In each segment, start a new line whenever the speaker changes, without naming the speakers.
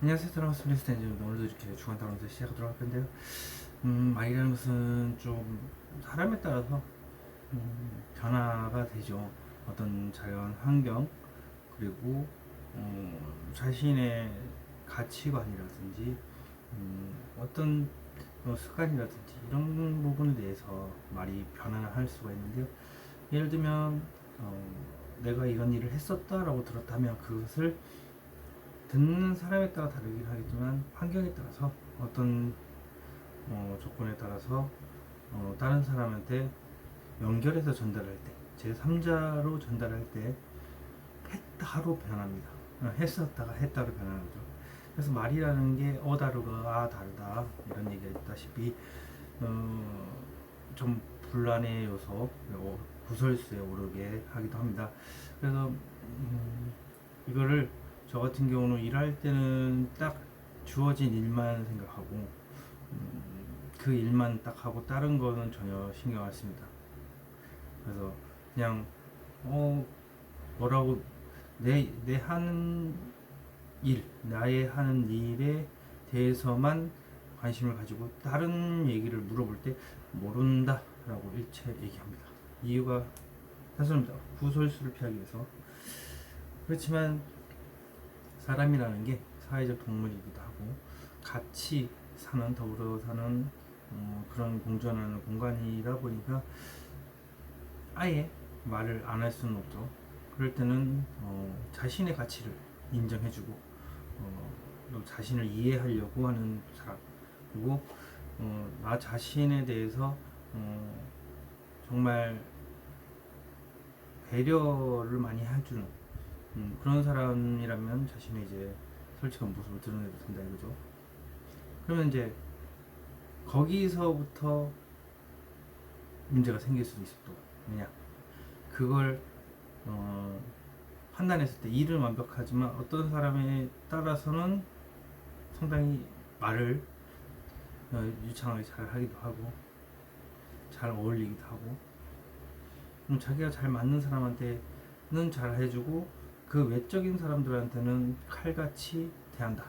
안녕하세요. 드라마스 플레이스텐입니다. 오늘도 이렇게 주간 다루면서 시작하도록 할 건데요. 말이라는 것은 좀 사람에 따라서 변화가 되죠. 어떤 자연 환경 그리고 자신의 가치관이라든지 어떤 습관이라든지 이런 부분에 대해서 말이 변화할 수가 있는데요. 예를 들면 내가 이런 일을 했었다라고 들었다면 그것을 듣는 사람에 따라 다르긴 하겠지만 환경에 따라서 어떤 조건에 따라서 다른 사람한테 연결해서 전달할 때 제3자로 전달할 때 했다로 변합니다. 했었다가 했다로 변하는 거죠. 그래서 말이라는 게 다르가 다르다 이런 얘기가 있다시피 좀 불란의 요소 구설수에 오르게 하기도 합니다. 그래서 이거를 저 같은 경우는 일할 때는 딱 주어진 일만 생각하고 그 일만 딱 하고 다른 거는 전혀 신경 안 씁니다. 그래서 그냥 뭐라고 내 하는 일, 나의 하는 일에 대해서만 관심을 가지고 다른 얘기를 물어볼 때 모른다 라고 일체 얘기합니다. 이유가 단순합니다. 구설수를 피하기 위해서. 그렇지만 사람이라는 게 사회적 동물이기도 하고 같이 사는 더불어 사는 그런 공존하는 공간이다 보니까 아예 말을 안 할 수는 없죠. 그럴 때는 자신의 가치를 인정해주고 또 자신을 이해하려고 하는 사람 그리고 나 자신에 대해서 정말 배려를 많이 해주는 그런 사람이라면 자신의 이제 솔직한 모습을 드러내도 된다 이거죠. 그러면 이제 거기서부터 문제가 생길 수도 있어 또. 왜냐? 그걸 판단했을 때 일은 완벽하지만 어떤 사람에 따라서는 상당히 말을 유창하게 잘 하기도 하고 잘 어울리기도 하고 자기가 잘 맞는 사람한테는 잘 해주고 그 외적인 사람들한테는 칼같이 대한다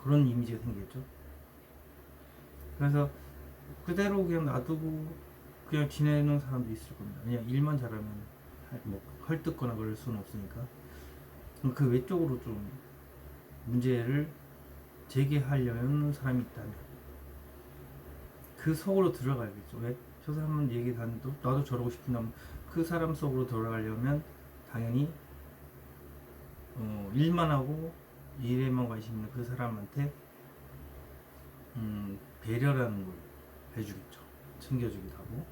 그런 이미지가 생기겠죠. 그래서 그대로 그냥 놔두고 그냥 지내는 사람도 있을 겁니다. 그냥 일만 잘하면 뭐 헐뜯거나 그럴 수는 없으니까 그 외적으로 좀 문제를 제기하려는 사람이 있다면 그 속으로 들어가야겠죠. 왜? 저 사람은 얘기 다 하는데 나도 저러고 싶은데 그 사람 속으로 들어가려면 당연히 일만 하고 일에만 관심 있는 그 사람한테 배려라는 걸 해주겠죠. 챙겨주기도 하고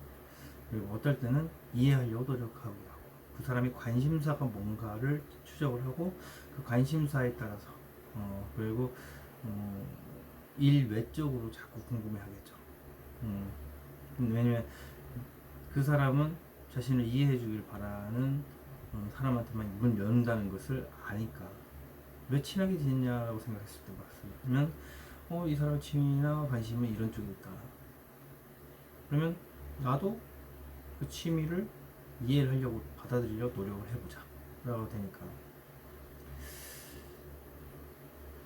그리고 어떨 때는 이해하려고 노력하기도 하고 그 사람이 관심사가 뭔가를 추적을 하고 그 관심사에 따라서 그리고 일 외적으로 자꾸 궁금해 하겠죠. 왜냐면 그 사람은 자신을 이해해 주길 바라는 사람한테만 문 연다는 것을 아니까 왜 친하게 지냈냐라고 생각했을 때 봤으면 이 사람 취미나 관심은 이런 쪽에 있다. 그러면 나도 그 취미를 이해를 하려고 받아들이려고 노력을 해보자 라고 되니까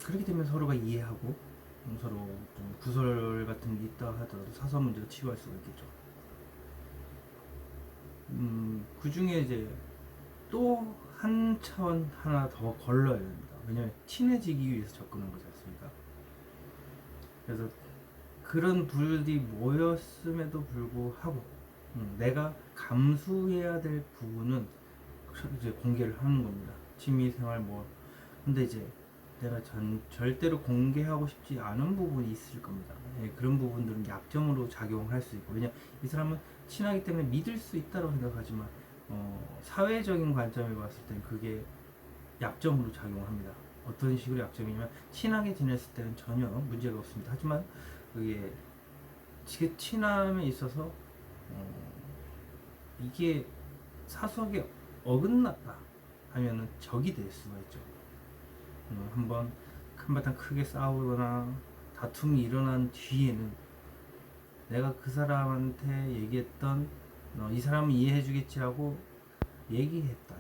그렇게 되면 서로가 이해하고 서로 좀 구설 같은 게 있다 하더라도 사소한 문제로 치유할 수가 있겠죠. 그 중에 이제 또 한 차원 하나 더 걸러야 됩니다. 왜냐면 친해지기 위해서 접근한 거지 않습니까? 그래서 그런 불이 모였음에도 불구하고 내가 감수해야 될 부분은 이제 공개를 하는 겁니다. 취미생활 뭐 근데 이제 내가 절대로 공개하고 싶지 않은 부분이 있을 겁니다. 예, 그런 부분들은 약점으로 작용할 수 있고 왜냐 이 사람은 친하기 때문에 믿을 수 있다고 생각하지만 사회적인 관점에 봤을 땐 그게 약점으로 작용합니다. 어떤 식으로 약점이냐면 친하게 지냈을 때는 전혀 문제가 없습니다. 하지만 그게 친함에 있어서 이게 사소하게 어긋났다 하면은 적이 될 수가 있죠. 한번 한바탕 크게 싸우거나 다툼이 일어난 뒤에는 내가 그 사람한테 얘기했던 이 사람은 이해해 주겠지 하고 얘기했던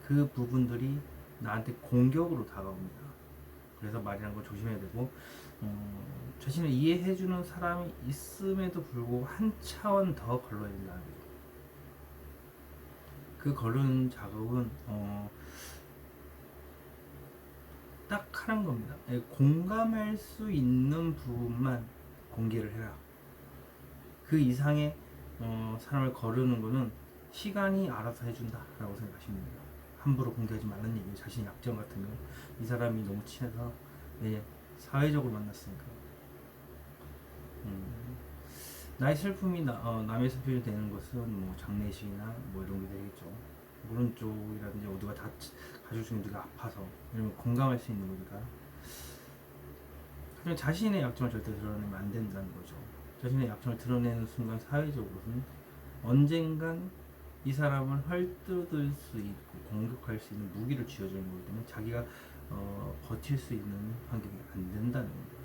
그 부분들이 나한테 공격으로 다가옵니다. 그래서 말이라는 걸 조심해야 되고, 자신을 이해해주는 사람이 있음에도 불구하고 한 차원 더 걸러야 된다는 거죠. 그 걸르는 작업은 딱 하는 겁니다. 공감할 수 있는 부분만 공개를 해라. 그 이상의 사람을 거르는 거는 시간이 알아서 해준다라고 생각하시면 됩니다. 함부로 공개하지 말라는 얘기예요. 자신의 약점 같은 경우 이 사람이 너무 친해서 사회적으로 만났으니까 나의 슬픔이 남의 슬픔이 되는 것은 뭐 장례식이나 뭐 이런 게 되겠죠. 오른쪽이라든지 어디가 가족 중에 누가 아파서 이러면 공감할 수 있는 거니까. 하지만 자신의 약점을 절대 드러내면 안 된다는 거죠. 자신의 약점을 드러내는 순간 사회적으로는 언젠간 이 사람을 헐뜯을 수 있고 공격할 수 있는 무기를 쥐어주는 거기 때문에 자기가 버틸 수 있는 환경이 안 된다는 겁니다.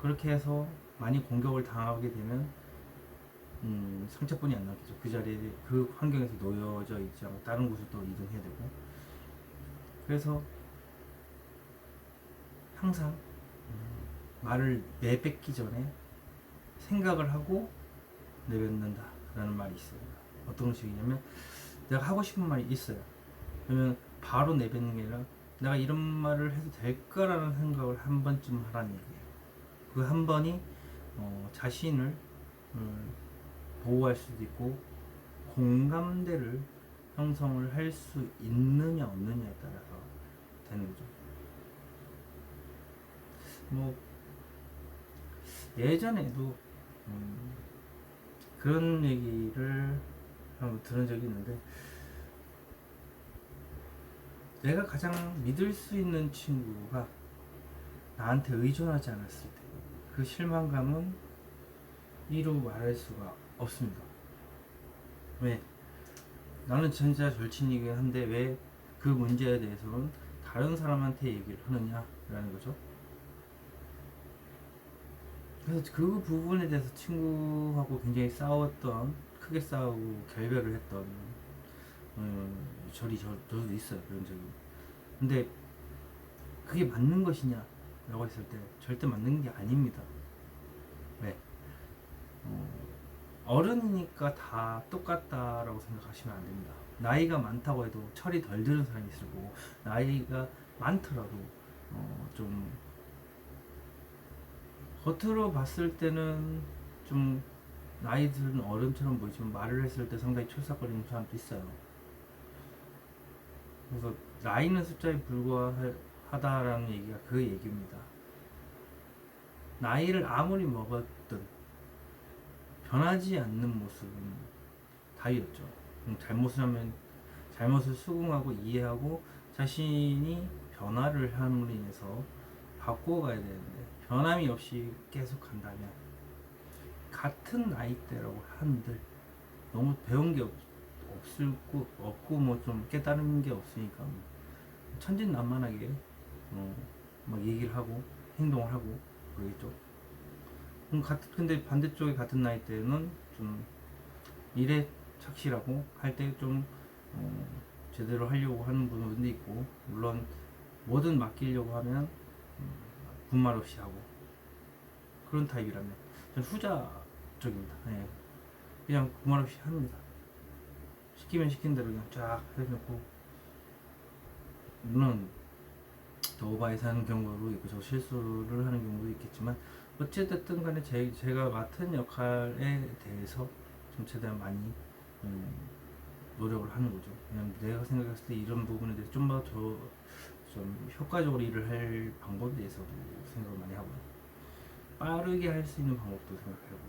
그렇게 해서 많이 공격을 당하게 되면 상처뿐이 안 남겠죠. 그 자리에 그 환경에서 놓여져 있지 않고 다른 곳으로 또 이동해야 되고. 그래서 항상 말을 내뱉기 전에 생각을 하고 내뱉는다 라는 말이 있어요. 어떤 식이냐면 내가 하고 싶은 말이 있어요. 그러면 바로 내뱉는 게 아니라 내가 이런 말을 해도 될까라는 생각을 한 번쯤 하라는 얘기예요. 그 한 번이 자신을 보호할 수도 있고 공감대를 형성을 할 수 있느냐 없느냐에 따라서 되는 거죠. 뭐 예전에도 그런 얘기를 한번 들은 적이 있는데, 내가 가장 믿을 수 있는 친구가 나한테 의존하지 않았을 때 그 실망감은 이루 말할 수가 없습니다. 왜? 나는 진짜 절친이긴 한데 왜 그 문제에 대해서는 다른 사람한테 얘기를 하느냐라는 거죠. 그래서 그 부분에 대해서 친구하고 굉장히 싸웠던, 크게 싸우고 결별을 했던 저도 있어요. 그런 적이. 근데 그게 맞는 것이냐 라고 했을 때 절대 맞는 게 아닙니다. 왜? 어른이니까 다 똑같다라고 생각하시면 안 됩니다. 나이가 많다고 해도 철이 덜 드는 사람이 있을 거고, 나이가 많더라도 좀 겉으로 봤을 때는 좀 나이 든 어른처럼 보이지만 말을 했을 때 상당히 철삭거리는 사람도 있어요. 그래서 나이는 숫자에 불과하다라는 얘기가 그 얘기입니다. 나이를 아무리 먹었든 변하지 않는 모습은 다이였죠. 잘못을 하면 잘못을 수긍하고 이해하고 자신이 변화를 함으로 인해서 바꿔가야 되는데, 변함이 없이 계속 간다면 같은 나이대라고 한들 너무 배운 게 없고 뭐 좀 깨달은 게 없으니까 천진난만하게 막 얘기를 하고 행동을 하고 그러겠죠. 근데 반대쪽에 같은 나이대는 좀 일에 착실하고 할 때 좀 제대로 하려고 하는 부분도 있고, 물론 뭐든 맡기려고 하면 군말 없이 하고 그런 타입이라면 저는 후자 쪽입니다. 네. 그냥 군말 없이 합니다. 시키면 시킨 대로 그냥 쫙 해놓고, 물론 더 오바해서 하는 경우도 있고 저 실수를 하는 경우도 있겠지만 어찌됐든 간에 제가 맡은 역할에 대해서 좀 최대한 많이 노력을 하는 거죠. 왜냐면 내가 생각했을 때 이런 부분에 대해서 좀 더 좀 효과적으로 일을 할 방법에 대해서도 생각을 많이 하고요. 빠르게 할 수 있는 방법도 생각하고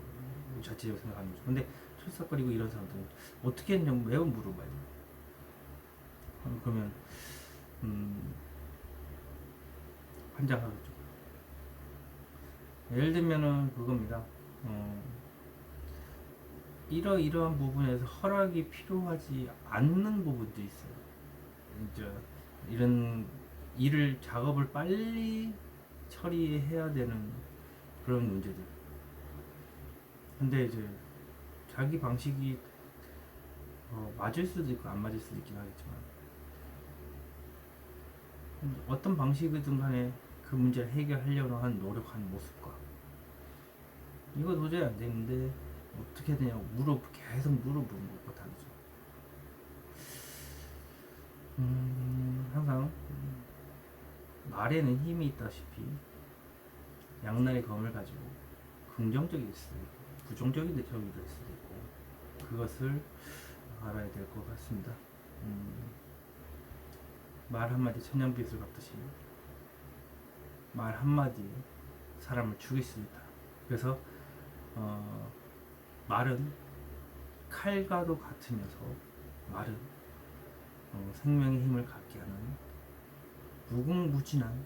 자체적으로 생각하는 거죠. 근데 철삭거리고 이런 사람들은 어떻게 했냐고 매우 물어봐요. 그러면 환장하겠죠. 예를 들면은 그겁니다. 이러이러한 부분에서 허락이 필요하지 않는 부분도 있어요. 이제 이런 작업을 빨리 처리해야 되는 그런 문제들. 근데 이제 자기 방식이 맞을 수도 있고 안 맞을 수도 있긴 하겠지만, 어떤 방식이든 간에 그 문제를 해결하려고 하는 노력하는 모습과 이거 도저히 안 되는데 어떻게 되냐고 계속 물어보는 것과 다르죠. 항상 말에는 힘이 있다시피 양날의 검을 가지고 긍정적일 수도 있고 부정적인 적이 될 수도 있고 그것을 알아야 될 것 같습니다. 말 한마디 천냥빚을 갚듯이 말 한마디에 사람을 죽일 수 있다. 그래서 말은 칼과도 같으면서 말은 생명의 힘을 갖게 하는 무궁무진한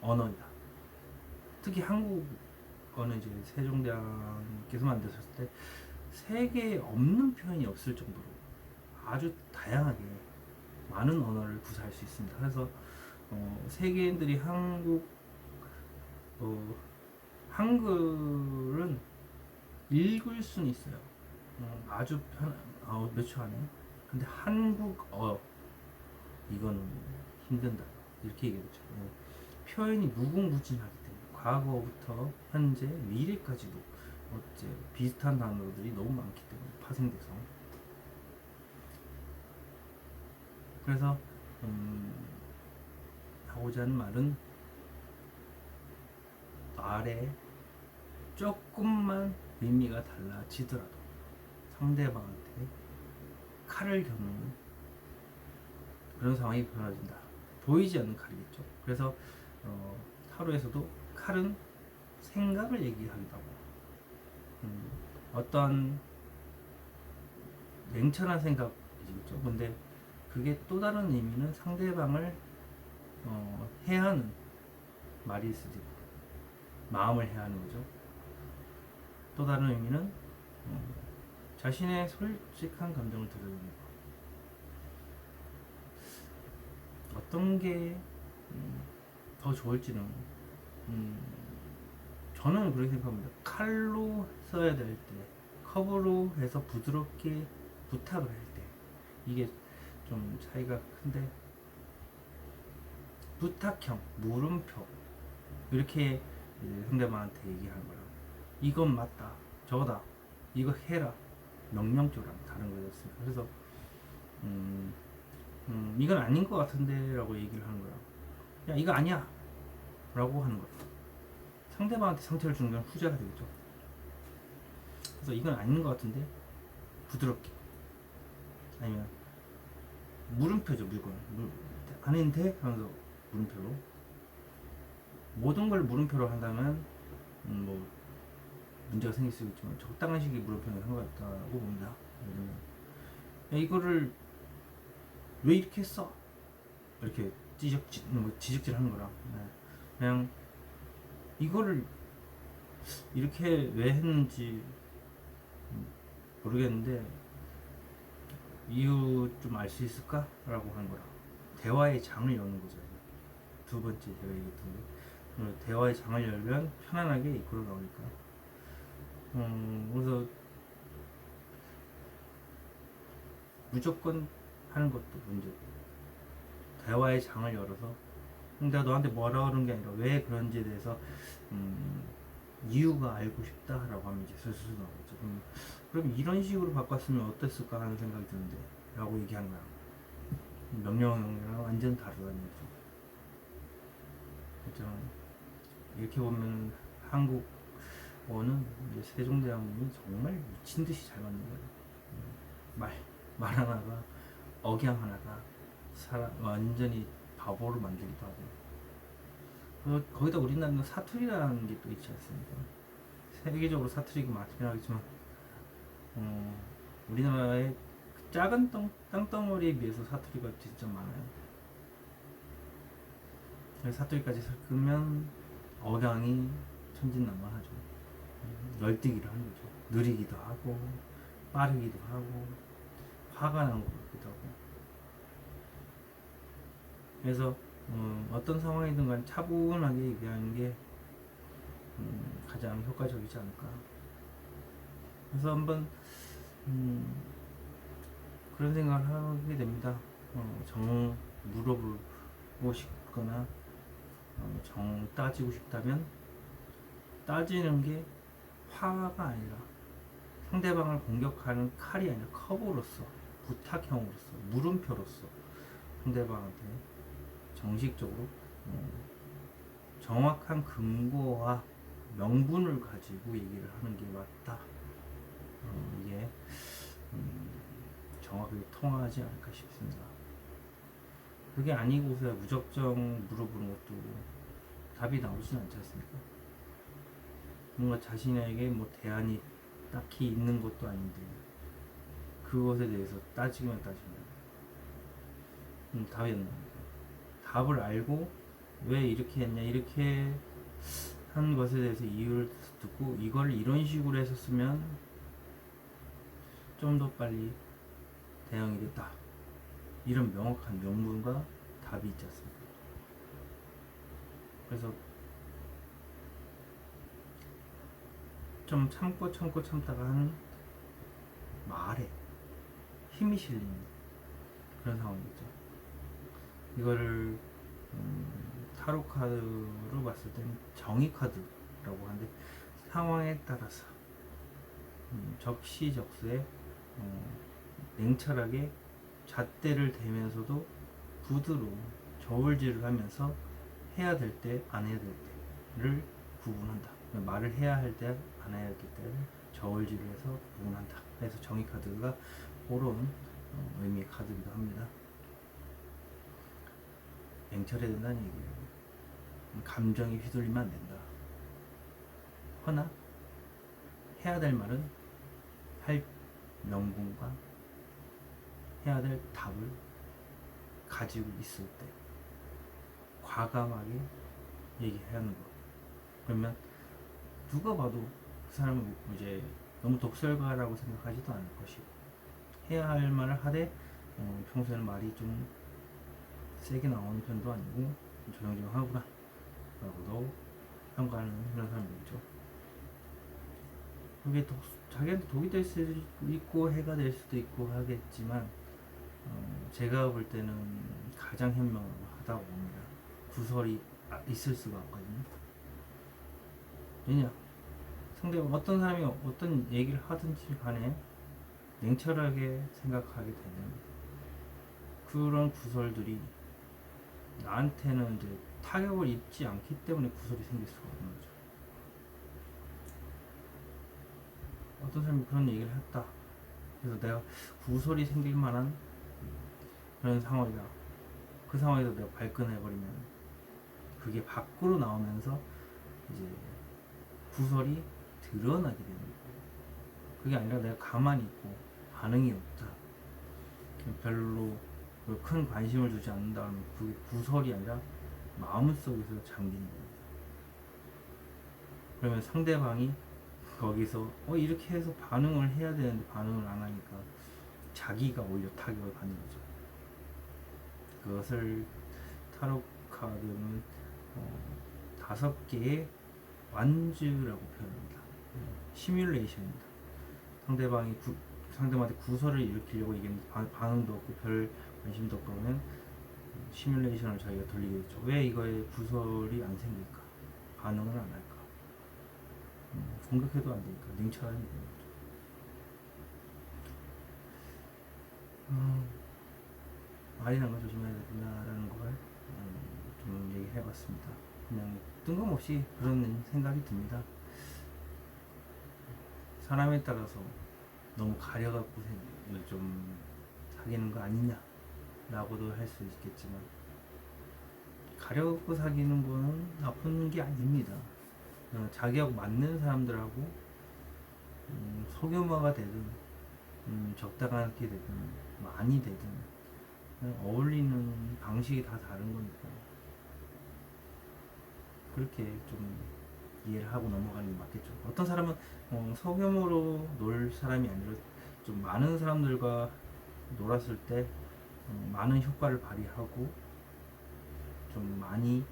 언어이다. 특히 한국어는 이제 세종대왕께서 만드셨을 때 세계에 없는 표현이 없을 정도로 아주 다양하게 많은 언어를 구사할 수 있습니다. 그래서 세계인들이 한글은 읽을 수는 있어요. 아주 몇 초 안에. 근데 한국어 이거는 힘든다. 이렇게 얘기했죠. 표현이 무궁무진하기 때문에 과거부터 현재 미래까지도 어째 비슷한 단어들이 너무 많기 때문에 파생돼서 그래서 하고자 하는 말은 말에 조금만 의미가 달라지더라도 상대방한테 칼을 겨누는 그런 상황이 벌어진다. 보이지 않는 칼이겠죠. 그래서 타로에서도 칼은 생각을 얘기하기도 하고 어떤 냉철한 생각이겠죠. 근데 그게 또 다른 의미는 상대방을 해하는 말일 수도 있고 마음을 해하는 거죠. 또 다른 의미는 자신의 솔직한 감정을 드러내는 것. 어떤 게 더 좋을지는 저는 그렇게 생각합니다. 칼로 써야 될 때, 컵으로 해서 부드럽게 부탁을 할 때 이게 좀 차이가 큰데 부탁형, 물음표 이렇게 상대방한테 얘기하는 거랑 이건 맞다, 저거다, 이거 해라 명령조랑 다른 거였습니다. 그래서 이건 아닌 것 같은데 라고 얘기를 하는 거야. 야 이거 아니야 라고 하는 거야. 상대방한테 상처를 주는 건 후자가 되겠죠. 그래서 이건 아닌 것 같은데 부드럽게, 아니면 물음표죠. 아닌데 하면서 물음표로, 모든 걸 물음표로 한다면 뭐 문제가 생길 수 있지만 적당한 식의 물음표는 상관없다고 봅니다. 야, 이거를 왜 이렇게 써? 이렇게 지적질 하는 거라. 그냥 이거를 이렇게 왜 했는지 모르겠는데 이유 좀 알 수 있을까? 라고 하는 거라. 대화의 장을 여는 거죠. 두 번째 제가 얘기했던 게 대화의 장을 열면 편안하게 이끌어 나오니까. 그래서 무조건 하는 것도 문제고, 대화의 장을 열어서 내가 너한테 뭐라 그런 게 아니라 왜 그런지에 대해서 이유가 알고 싶다라고 하면 이제 슬슬 나오겠죠. 그럼 이런 식으로 바꿨으면 어땠을까 하는 생각이 드는데 라고 얘기하는 거야. 명령이랑 완전 다르다는 거죠. 그렇죠. 이렇게 보면 한국어는 이제 세종대왕님이 정말 미친듯이 잘 만든 거예요. 말 하나가, 억양 하나가 완전히 바보로 만들기도 하고, 거기다 우리나라는 사투리라는 게 또 있지 않습니까? 세계적으로 사투리가 많긴 하겠지만 우리나라의 작은 땅덩어리에 비해서 사투리가 진짜 많아요. 사투리까지 섞으면 억양이 천진난만하죠. 널뛰기를 하는 거죠. 느리기도 하고 빠르기도 하고 화가 난 것 같기도 하고. 그래서 어떤 상황이든 간 차분하게 얘기하는 게 가장 효과적이지 않을까. 그래서 한번 그런 생각을 하게 됩니다. 물어보고 싶거나 정 따지고 싶다면 따지는 게 화가 아니라 상대방을 공격하는 칼이 아니라 컵으로서 부탁형으로서 물음표로서 상대방한테 정식적으로 정확한 근거와 명분을 가지고 얘기를 하는 게 맞다. 이게 정확하게 통하지 않을까 싶습니다. 그게 아니고서 무작정 물어보는 것도 답이 나오진 않지 않습니까? 뭔가 자신에게 뭐 대안이 딱히 있는 것도 아닌데 그것에 대해서 따지기만 따지면 답이 안 나옵니다. 답을 알고 왜 이렇게 했냐 이렇게 한 것에 대해서 이유를 듣고 이걸 이런 식으로 했었으면 좀 더 빨리 대응이 됐다. 이런 명확한 명분과 답이 있지 않습니까? 그래서 좀 참다가 하는 말에 힘이 실리는 그런 상황이겠죠. 이거를 타로 카드로 봤을 때는 정의 카드라고 하는데 상황에 따라서 적시적소에 냉철하게 잣대를 대면서도 부드러운 저울질을 하면서 해야 될 때 안 해야 될 때를 구분한다. 말을 해야 할 때 안 해야 될 때를 저울질을 해서 구분한다. 그래서 정의 카드가 그런 의미의 카드이기도 합니다. 냉철해야 된다는 얘기예요. 감정이 휘둘리면 안 된다. 허나 해야 될 말은 할 명분과 해야 될 답을 가지고 있을 때 과감하게 얘기해야 하는 거. 그러면 누가 봐도 그 사람은 이제 너무 독설가라고 생각하지도 않을 것이고 해야 할 말을 하되 평소에는 말이 좀 세게 나오는 편도 아니고 조용조용하구나 라고도 평가하는 그런 사람들이죠. 그게 자기한테 독이 될 수도 있고 해가 될 수도 있고 하겠지만 제가 볼 때는 가장 현명하다고 봅니다. 구설이 있을 수가 없거든요. 왜냐? 상대방 어떤 사람이 어떤 얘기를 하든지 간에 냉철하게 생각하게 되는 그런 구설들이 나한테는 이제 타격을 입지 않기 때문에 구설이 생길 수가 없는 거죠. 어떤 사람이 그런 얘기를 했다. 그래서 내가 구설이 생길 만한 그런 상황이다. 그 상황에서 내가 발끈해버리면 그게 밖으로 나오면서 이제 구설이 드러나게 되는 거예요. 그게 아니라 내가 가만히 있고 반응이 없다. 별로 큰 관심을 주지 않는다면 그게 구설이 아니라 마음속에서 잠기는 겁니다. 그러면 상대방이 거기서 이렇게 해서 반응을 해야 되는데 반응을 안 하니까 자기가 오히려 타격을 받는 거죠. 그것을 타로 카드는 5개의 완즈라고 표현합니다. 시뮬레이션입니다. 상대방한테 구설을 일으키려고 얘기했는데 반응도 없고 별 관심도 없고 그러면 시뮬레이션을 자기가 돌리겠죠. 왜 이거에 구설이 안 생길까? 반응을 안 할까? 공격해도 안 되니까 냉철하게 되는 거죠. 말이란 거 조심해야 된다라는 걸 좀 얘기해봤습니다. 그냥 뜬금없이 그런 생각이 듭니다. 사람에 따라서 너무 가려갖고 좀 사귀는 거 아니냐 라고도 할 수 있겠지만 가려갖고 사귀는 거는 나쁜 게 아닙니다. 자기하고 맞는 사람들하고 소규모가 되든 적당하게 되든 많이 되든 어울리는 방식이 다 다른 거니까 그렇게 좀 이해를 하고 넘어가는 게 맞겠죠. 어떤 사람은 소규모로 놀 사람이 아니라 좀 많은 사람들과 놀았을 때 많은 효과를 발휘하고 좀 많이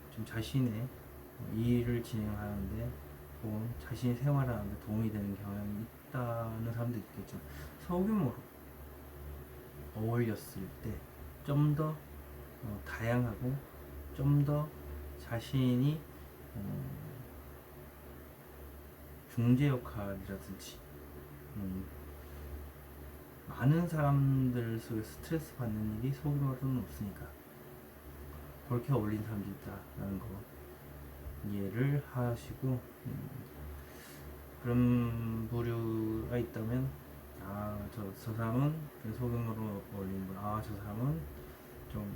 좀 자신의 일을 진행하는데 혹은 자신이 생활하는데 도움이 되는 경향이 있다는 사람도 있겠죠. 소규모로 어울렸을 때 좀 더 다양하고 좀 더 자신이 중재 역할이라든지 많은 사람들 속에 스트레스 받는 일이 소규모로는 없으니까 그렇게 어울리는 사람도 있다라는 거 이해를 하시고 그런 부류가 있다면 저 사람은 소규모로 어울리는구나, 저 사람은 좀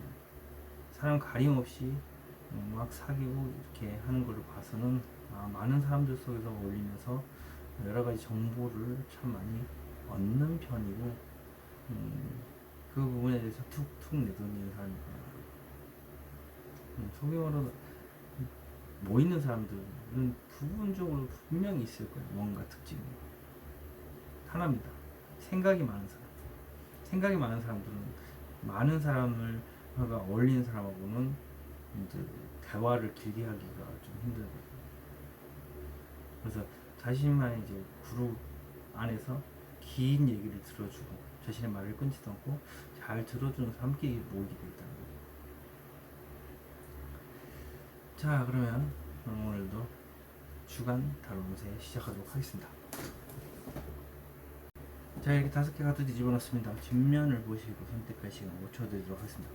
사람 가림 없이 막 사귀고 이렇게 하는 걸로 봐서는 많은 사람들 속에서 어울리면서 여러 가지 정보를 참 많이 얻는 편이고 그 부분에 대해서 툭툭 내던지는 사람이구나. 소규모로 모이는 사람들은 부분적으로 분명히 있을 거예요. 뭔가 특징이 하나입니다. 생각이 많은 사람. 생각이 많은 사람들은 많은 사람을 어울리는 사람하고는 이제 대화를 길게 하기가 좀 힘들거든요. 그래서 자신만의 이제 그룹 안에서 긴 얘기를 들어주고 자신의 말을 끊지도 않고 잘 들어주는 사람끼리 모이게 되있다는 거죠. 자, 그러면 오늘도 주간 다뤄새 시작하도록 하겠습니다. 자, 이렇게 5개 카드 뒤집어 놨습니다. 뒷면을 보시고 선택할 시간 5초 드리도록 하겠습니다.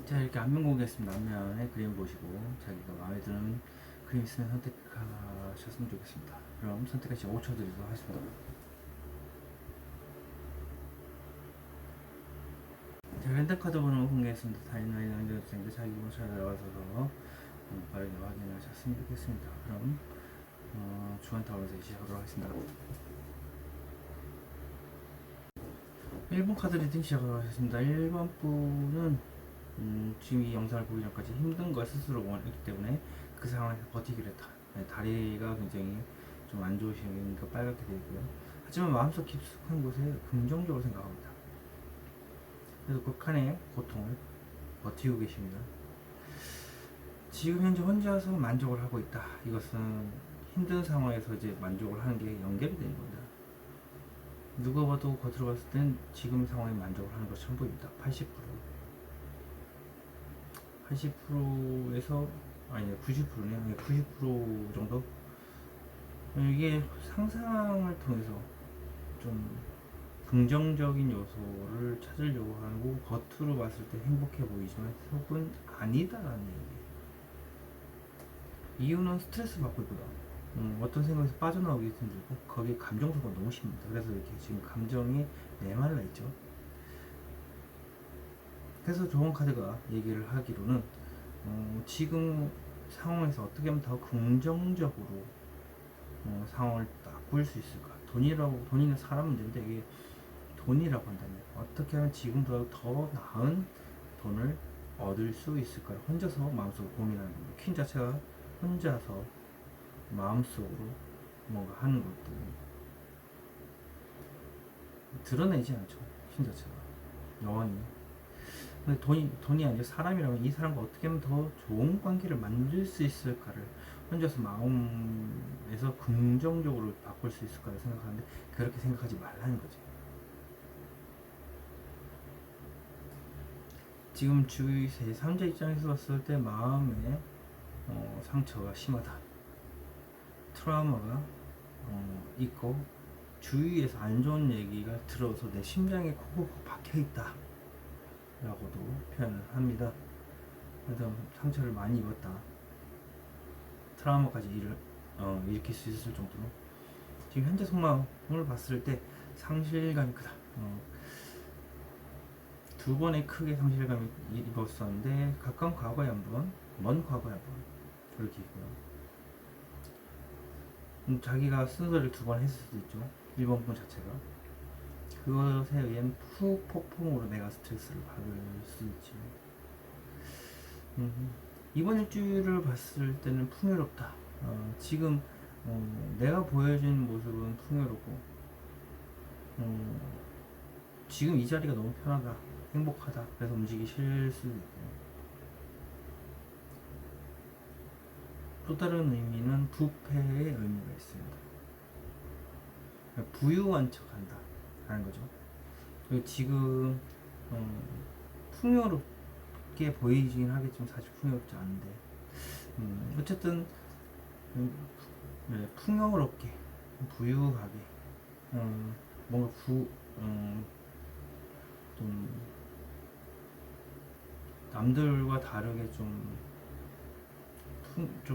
자, 이렇게 앞면 공개했습니다. 앞면에 그림 보시고 자기가 마음에 드는 그림 있으면 선택하셨으면 좋겠습니다. 그럼 선택할 시간 5초 드리도록 하겠습니다. 자, 랜덤카드 번호 공개했습니다. 타임라인 연결된 자기 번호 찾아가서 빠르게 확인하셨으면 좋겠습니다. 그럼 주간 타워에서 시작하도록 하겠습니다. 1번 카드 리딩 시작하도록 하겠습니다. 1번 분은 지금 이 영상을 보기 전까지 힘든 걸 스스로 원했기 때문에 그 상황에서 버티기를 했다. 다리가 굉장히 좀 안 좋으시니까 빨갛게 되고요. 하지만 마음속 깊숙한 곳에 긍정적으로 생각합니다. 그래서 극한의 고통을 버티고 계십니다. 지금 현재 혼자서 만족을 하고 있다. 이것은 힘든 상황에서 이제 만족을 하는 게 연결이 되는 겁니다. 누가 봐도 겉으로 봤을 땐 지금 상황에 만족을 하는 것처럼 보입니다. 80%에서 아니 90%네요. 90% 정도. 이게 상상을 통해서 좀 긍정적인 요소를 찾으려고 하고 겉으로 봤을 때 행복해 보이지만 속은 아니다라는 얘기예요. 이유는 스트레스 받고 있거든. 어떤 생각에서 빠져나오기 힘들고 거기에 감정소가 너무 심합니다. 그래서 이렇게 지금 감정이 메말라 있죠. 그래서 좋은 카드가 얘기를 하기로는 지금 상황에서 어떻게 하면 더 긍정적으로 상황을 바꿀 수 있을까. 돈이는 사람 문제인데 이게 돈이라고 한다면 어떻게 하면 지금보다 더 나은 돈을 얻을 수 있을까. 혼자서 마음속으로 고민하는 겁니다. 퀸 자체가 혼자서 마음속으로 뭔가 하는 것도 드러내지 않죠. 퀸 자체가 여왕이. 근데 돈이 아니라 사람이라면 이 사람과 어떻게 하면 더 좋은 관계를 만들 수 있을까를 혼자서 마음에서 긍정적으로 바꿀 수 있을까를 생각하는데 그렇게 생각하지 말라는 거죠. 지금 주위 제3자 입장에서 봤을 때 마음에 상처가 심하다. 트라우마가 있고 주위에서 안 좋은 얘기가 들어서 내 심장에 콕콕 박혀있다 라고도 표현을 합니다. 그래서 상처를 많이 입었다. 트라우마까지 일으킬 수 있을 정도로 지금 현재 속마음을 봤을 때 상실감이 크다. 두 번에 크게 상실감이 입었었는데 가까운 과거에 한 번, 먼 과거에 한 번 그렇게 있고요. 자기가 순서를 두 번 했을 수도 있죠. 1번 분 자체가 그것에 의한 후폭풍으로 내가 스트레스를 받을 수 있지. 이번 일주일을 봤을 때는 풍요롭다. 지금 내가 보여준 모습은 풍요롭고 지금 이 자리가 너무 편하다, 행복하다, 그래서 움직이기 싫을 수도 있고. 또 다른 의미는 부패의 의미가 있습니다. 부유한 척한다 라는 거죠. 그리고 지금 풍요롭게 보이긴 하겠지만 사실 풍요롭지 않은데 어쨌든 네, 풍요롭게 부유하게 뭔가 좀 남들과 다르게 좀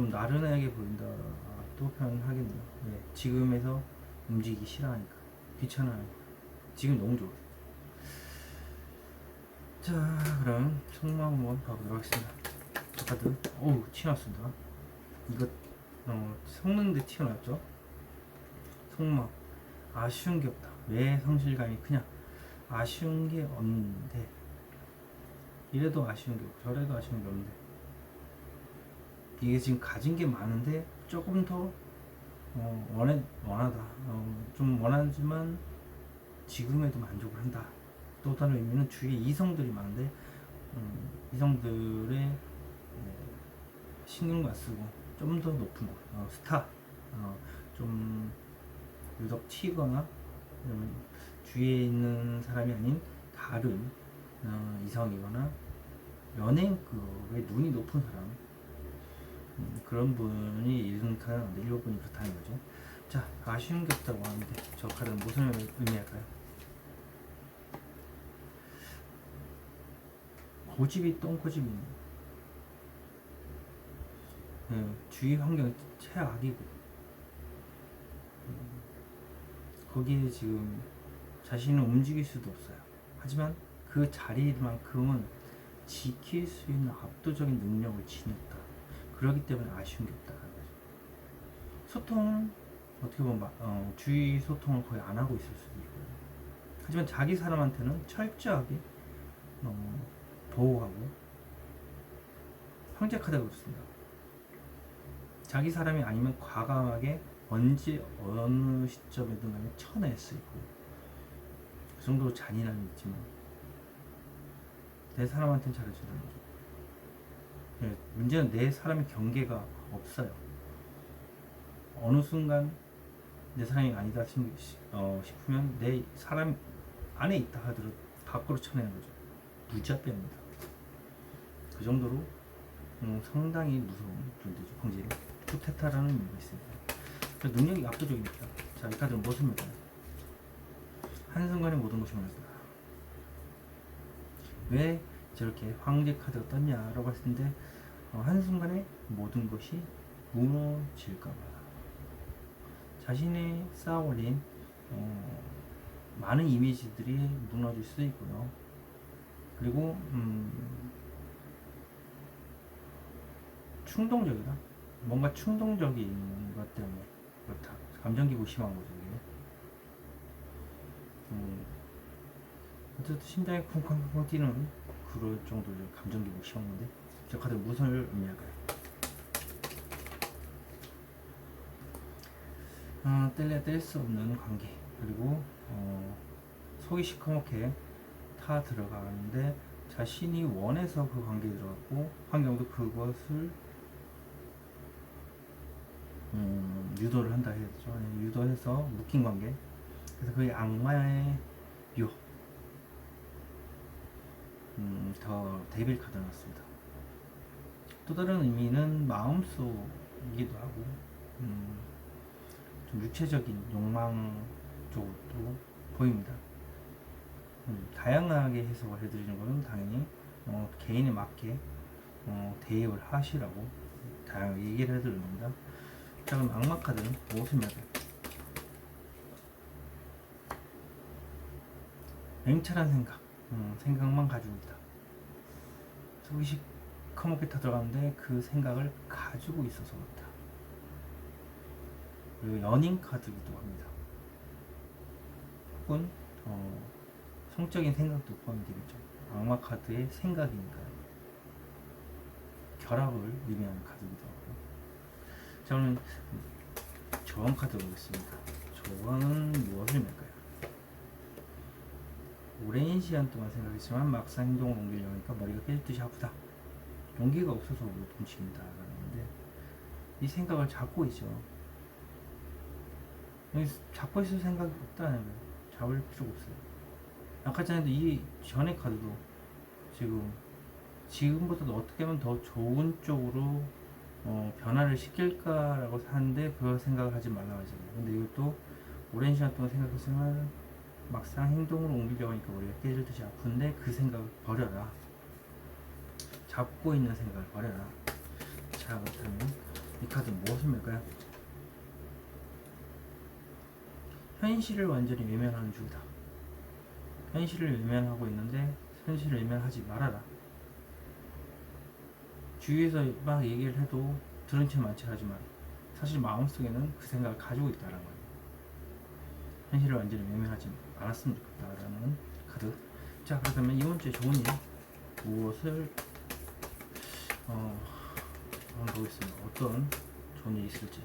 나른하게 보인다도 표현하겠네요. 네, 지금에서 움직이기 싫어하니까 귀찮아요. 지금 너무 좋아요. 자, 그럼 속마음 한번 봐보도록 하겠습니다. 저 카드, 어우 튀어나왔습니다. 이거 성능대 튀어나왔죠. 속마음 아쉬운 게 없다. 왜 성실감이 그냥 아쉬운 게 없는데, 이래도 아쉬운 게 없고 저래도 아쉬운 게 없는데, 이게 지금 가진 게 많은데 조금 더 원하다. 좀 원하지만 지금에도 만족을 한다. 또 다른 의미는 주위에 이성들이 많은데 이성들의 신경만 쓰고 좀 더 높은 곳, 스타, 좀 유독 튀거나 주위에 있는 사람이 아닌 다른 이성이거나 연예인급의 눈이 높은 사람, 그런 분이 일등하는데 1번이 그렇다는 거죠. 자, 아쉬운 게 없다고 하는데 저 카드는 무슨 의미할까요? 고집이 똥고집이 주위 환경이 최악이고 거기에 지금 자신을 움직일 수도 없어요. 하지만 그 자리만큼은 지킬 수 있는 압도적인 능력을 지녔다. 그렇기 때문에 아쉬운 게 없다는 거죠. 소통은 어떻게 보면 주위 소통을 거의 안 하고 있을 수도 있고요. 하지만 자기 사람한테는 철저하게 보호하고 황제 카드가 그렇습니다. 자기 사람이 아니면 과감하게 언제 어느 시점에든 간에 쳐낼 수 있고, 그 정도로 잔인함이 있지만 내 사람한테는 잘해준다는 거죠. 네, 문제는 내 사람의 경계가 없어요. 어느 순간 내 사람이 아니다 싶으면 내 사람 안에 있다 하더라도 밖으로 쳐내는 거죠. 무자비합니다. 그 정도로 상당히 무서운 존재죠. 황제는 쿠테타라는 의미가 있습니다. 능력이 압도적입니다. 자, 이 카드는 무엇입니까? 한순간에 모든 것이 무너진다. 왜 저렇게 황제 카드가 떴냐라고 했을 텐데, 한순간에 모든 것이 무너질까봐 자신이 쌓아올린 많은 이미지들이 무너질 수도 있고요. 그리고 충동적이다. 뭔가 충동적인 것 때문에 그렇다. 감정기복 심한 거죠. 어쨌든 심장이 쿵쾅쿵쾅 뛰는 그럴 정도로 감정기복 심한 건데, 저 카드 무슨 의미할까요? 뗄래야 뗄 수 없는 관계, 그리고 속이 시커멓게 타 들어가는데 자신이 원해서 그 관계에 들어갔고 환경도 그것을 유도를 한다 해야 되죠. 유도해서 묶인 관계. 그래서 그게 악마의 유혹. 더 데빌 카드 나왔습니다. 또 다른 의미는 마음속이기도 하고 좀 육체적인 욕망 쪽도 보입니다. 다양하게 해석을 해드리는 것은 당연히 개인에 맞게 대입을 하시라고 다양하게 얘기를 해드립니다. 자, 그럼 악마 카드는 무엇을 말해요? 냉철한 생각, 생각만 가지고 있다. 속이 시커멓게 타들어가는데 그 생각을 가지고 있어서 그렇다. 그리고 연인 카드이기도 합니다. 혹은 성적인 생각도 포함이 되겠죠. 악마 카드의 생각이니까요. 결합을 의미하는 카드이기도 하고. 자, 그러면 저항 카드 보겠습니다. 저항은 무엇을 의미할까요? 오랜 시간 동안 생각했지만 막상 행동을 옮기려니까 머리가 깨질 듯이 아프다. 용기가 없어서 못 움직인다 라는데, 이 생각을 잡고 있죠. 여기 잡고 있을 생각이 없다는 거예요. 잡을 필요가 없어요. 아까 전에도 이 전에 카드도 지금보다도 어떻게 하면 더 좋은 쪽으로 변화를 시킬까라고 하는데 그걸 생각을 하지 말라고 하잖아요. 근데 이것도 오랜 시간 동안 생각했지만 막상 행동으로 옮기려고 하니까 우리가 깨질듯이 아픈데 그 생각을 버려라. 잡고 있는 생각을 버려라. 자, 그렇다면 이 카드는 무엇을 밀까요? 현실을 완전히 외면하는 중이다. 현실을 외면하고 있는데 현실을 외면하지 말아라. 주위에서 막 얘기를 해도 들은 채 만취 하지 마라. 사실 마음속에는 그 생각을 가지고 있다는 거예요. 현실을 완전히 외면하지 않았으면 좋겠다라는 카드. 자, 그렇다면 이번 주에 좋은 일 무엇을 한번 보겠습니다. 어떤 좋은 일이 있을지.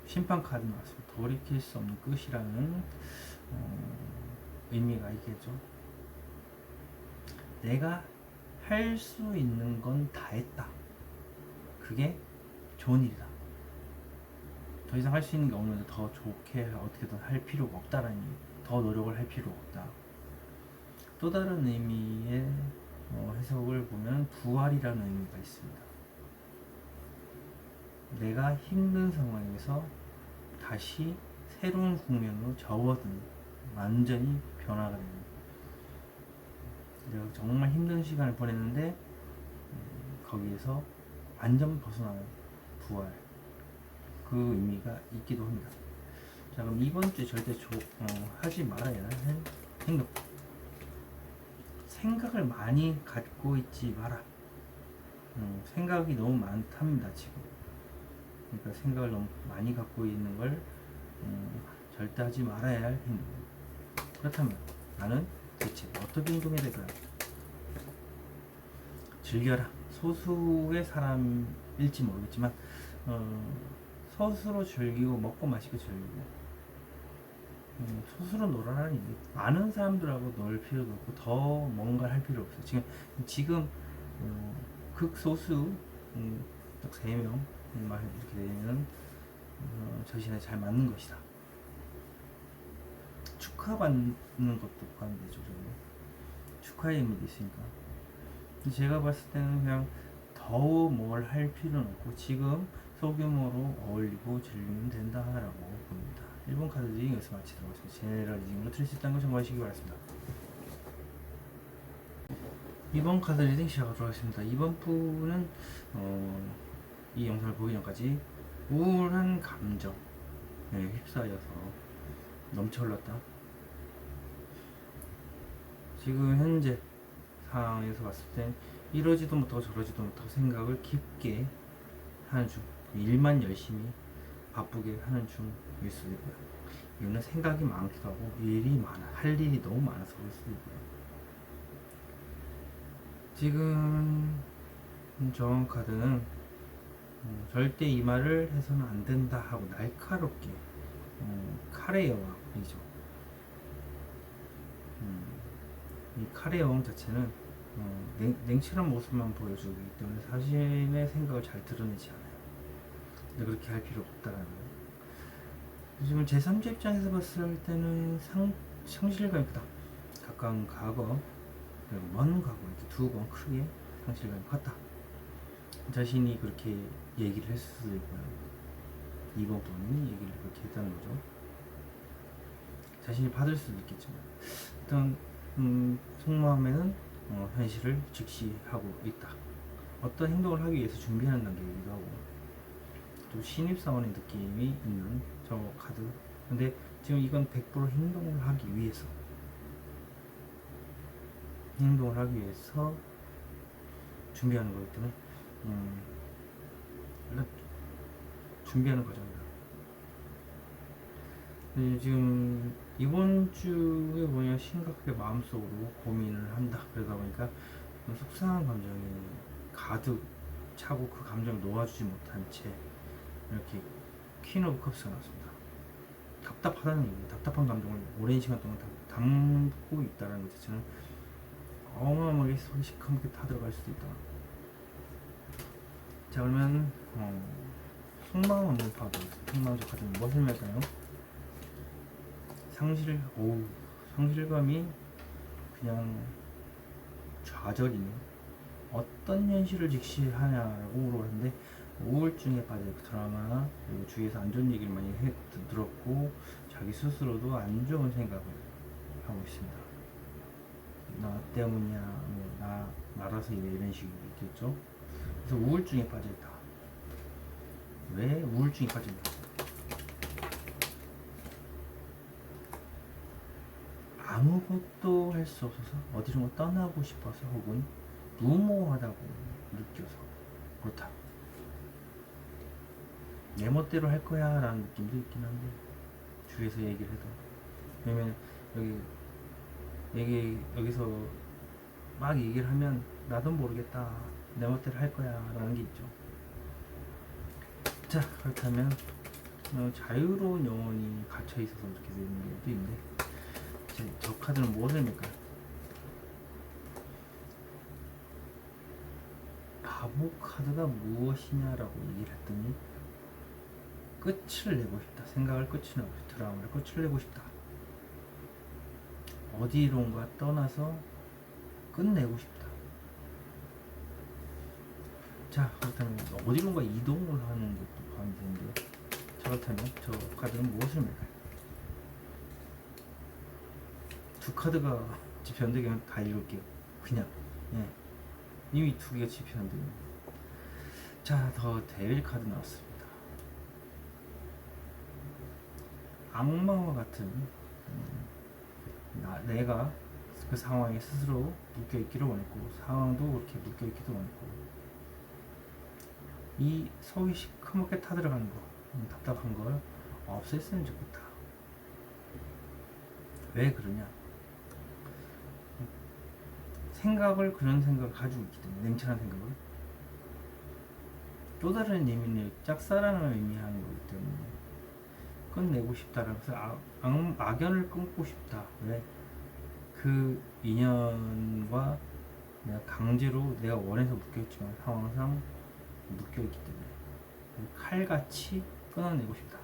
심판 카드 나왔습니다. 돌이킬 수 없는 끝이라는 의미가 있겠죠. 내가 할 수 있는 건 다 했다. 그게 좋은 일이다. 더 이상 할 수 있는 게 없는데 더 좋게 어떻게든 할 필요가 없다라는 의미. 더 노력을 할 필요가 없다. 또 다른 의미의 해석을 보면 부활이라는 의미가 있습니다. 내가 힘든 상황에서 다시 새로운 국면으로 접어든 완전히 변화가 되는, 내가 정말 힘든 시간을 보냈는데 거기에서 완전 벗어나는 부활, 그 의미가 있기도 합니다. 자, 그럼 이번 주에 절대 하지 말아야 할 행동. 생각을 많이 갖고 있지 마라. 생각이 너무 많답니다 지금. 그러니까 생각을 너무 많이 갖고 있는 걸 절대 하지 말아야 할 행동. 그렇다면 나는 대체 어떻게 행동해야 될까요? 즐겨라. 소수의 사람일지 모르겠지만 스스로 즐기고 먹고 마시고 즐기고 스스로 놀아라니. 많은 사람들하고 놀 필요도 없고 더 뭔가 할 필요 없어요. 지금 극소수 딱 3명만 이렇게 되면 자신에 잘 맞는 것이다. 축하받는 것도 포함되죠. 축하의 의미도 있으니까. 제가 봤을 때는 그냥 더 뭘 할 필요는 없고 지금 소규모로 어울리고 즐기면 된다라고 봅니다. 1번 카드 리딩 여기서 마치도록 하겠습니다. 제네럴 리딩으로 틀릴 수 있다는 걸 참고하시기 바랍니다. 2번 카드 리딩 시작하도록 하겠습니다. 이번 분은 이 영상을 보기 전까지 우울한 감정에 휩싸여서 넘쳐 흘렀다. 지금 현재 상황에서 봤을 땐 이러지도 못하고 저러지도 못하고 생각을 깊게 하는 중, 일만 열심히 바쁘게 하는 중일 수도 있고요. 이거는 생각이 많기도 하고 일이 많아, 할 일이 너무 많아서 그럴 수도 있고요. 지금 저 카드는 절대 이 말을 해서는 안 된다 하고 날카롭게 칼의 여왕이죠. 이 칼의 여왕 자체는 냉철한 모습만 보여주기 때문에 자신의 생각을 잘 드러내지 않아요. 근데 그렇게 할 필요가 없다라는 거예요. 지금 제3자 입장에서 봤을 때는 상실감이 크다. 가까운 과거 그리고 먼 과거 이렇게 두 번 크게 상실감이 컸다. 자신이 그렇게 얘기를 했을 수도 있고요. 이번 분이 얘기를 그렇게 했다는 거죠. 자신이 받을 수도 있겠지만 일단 속마음에는 현실을 직시하고 있다. 어떤 행동을 하기 위해서 준비하는 단계이기도 하고 또 신입사원의 느낌이 있는 저 카드. 근데 지금 이건 100% 행동을 하기 위해서 준비하는 거기 때문에 일단 준비하는 과정이다. 지금 이번 주에 보면 심각하게 마음속으로 고민을 한다. 그러다 보니까 속상한 감정이 가득 차고 그 감정을 놓아주지 못한 채 이렇게 퀸 오브 컵스가 나왔습니다. 답답하다는 얘기예요. 답답한 감정을 오랜 시간 동안 담고 있다는 것 자체는 어마어마하게 속이 시커멓게 타들어갈 수도 있다. 자, 그러면 속마음 한번 봐보겠습니다. 속마음 저 카드는 무엇을 말까요? 상실감이 그냥 좌절이네. 어떤 현실을 직시하냐라고 물어봤는데 우울증에 빠질 드라마, 그리고 주위에서 안 좋은 얘기를 많이 들었고 자기 스스로도 안 좋은 생각을 하고 있습니다. 나 때문이야, 뭐 나라서 이런 식으로 있겠죠. 그래서 우울증에 빠져있다. 왜 우울증에 빠진다? 아무것도 할 수 없어서 어디로 떠나고 싶어서 혹은 무모하다고 느껴서 그렇다. 내 멋대로 할 거야 라는 느낌도 있긴 한데 주위에서 얘기를 해도, 왜냐면 여기서 막 얘기를 하면 나도 모르겠다, 내 멋대로 할 거야 라는 게 있죠. 자, 그렇다면 자유로운 영혼이 갇혀 있어서 이렇게 되는 것도 있는데, 저 카드는 무엇을 밀까요? 바보 카드가 무엇이냐라고 얘기를 했더니 끝을 내고 싶다. 생각을 끝을 내고 싶다. 드라마를 끝을 내고 싶다. 어디론가 떠나서 끝내고 싶다. 자, 그렇다면 어디론가 이동을 하는 것도 포함이 되는데, 자, 그렇다면 저 카드는 무엇을 밀까요? 두 카드가 집혀는데 다 읽을게요. 그냥 이미 두 개가 집혀는데. 자, 더 데빌 카드 나왔습니다. 악마와 같은 내가 그 상황에 스스로 묶여있기를 원했고 상황도 그렇게 묶여있기도 원했고, 이 속이 시커멓게 타들어가는 거, 답답한 걸 없앴으면 좋겠다. 왜 그러냐? 그런 생각을 가지고 있기 때문에, 냉철한 생각을, 또 다른 의미는 짝사랑을 의미하는 거기 때문에 끝내고 싶다라고 해서 악연을 끊고 싶다. 왜? 그 인연과 내가 강제로 내가 원해서 묶여있지만 상황상 묶여있기 때문에 칼같이 끊어내고 싶다.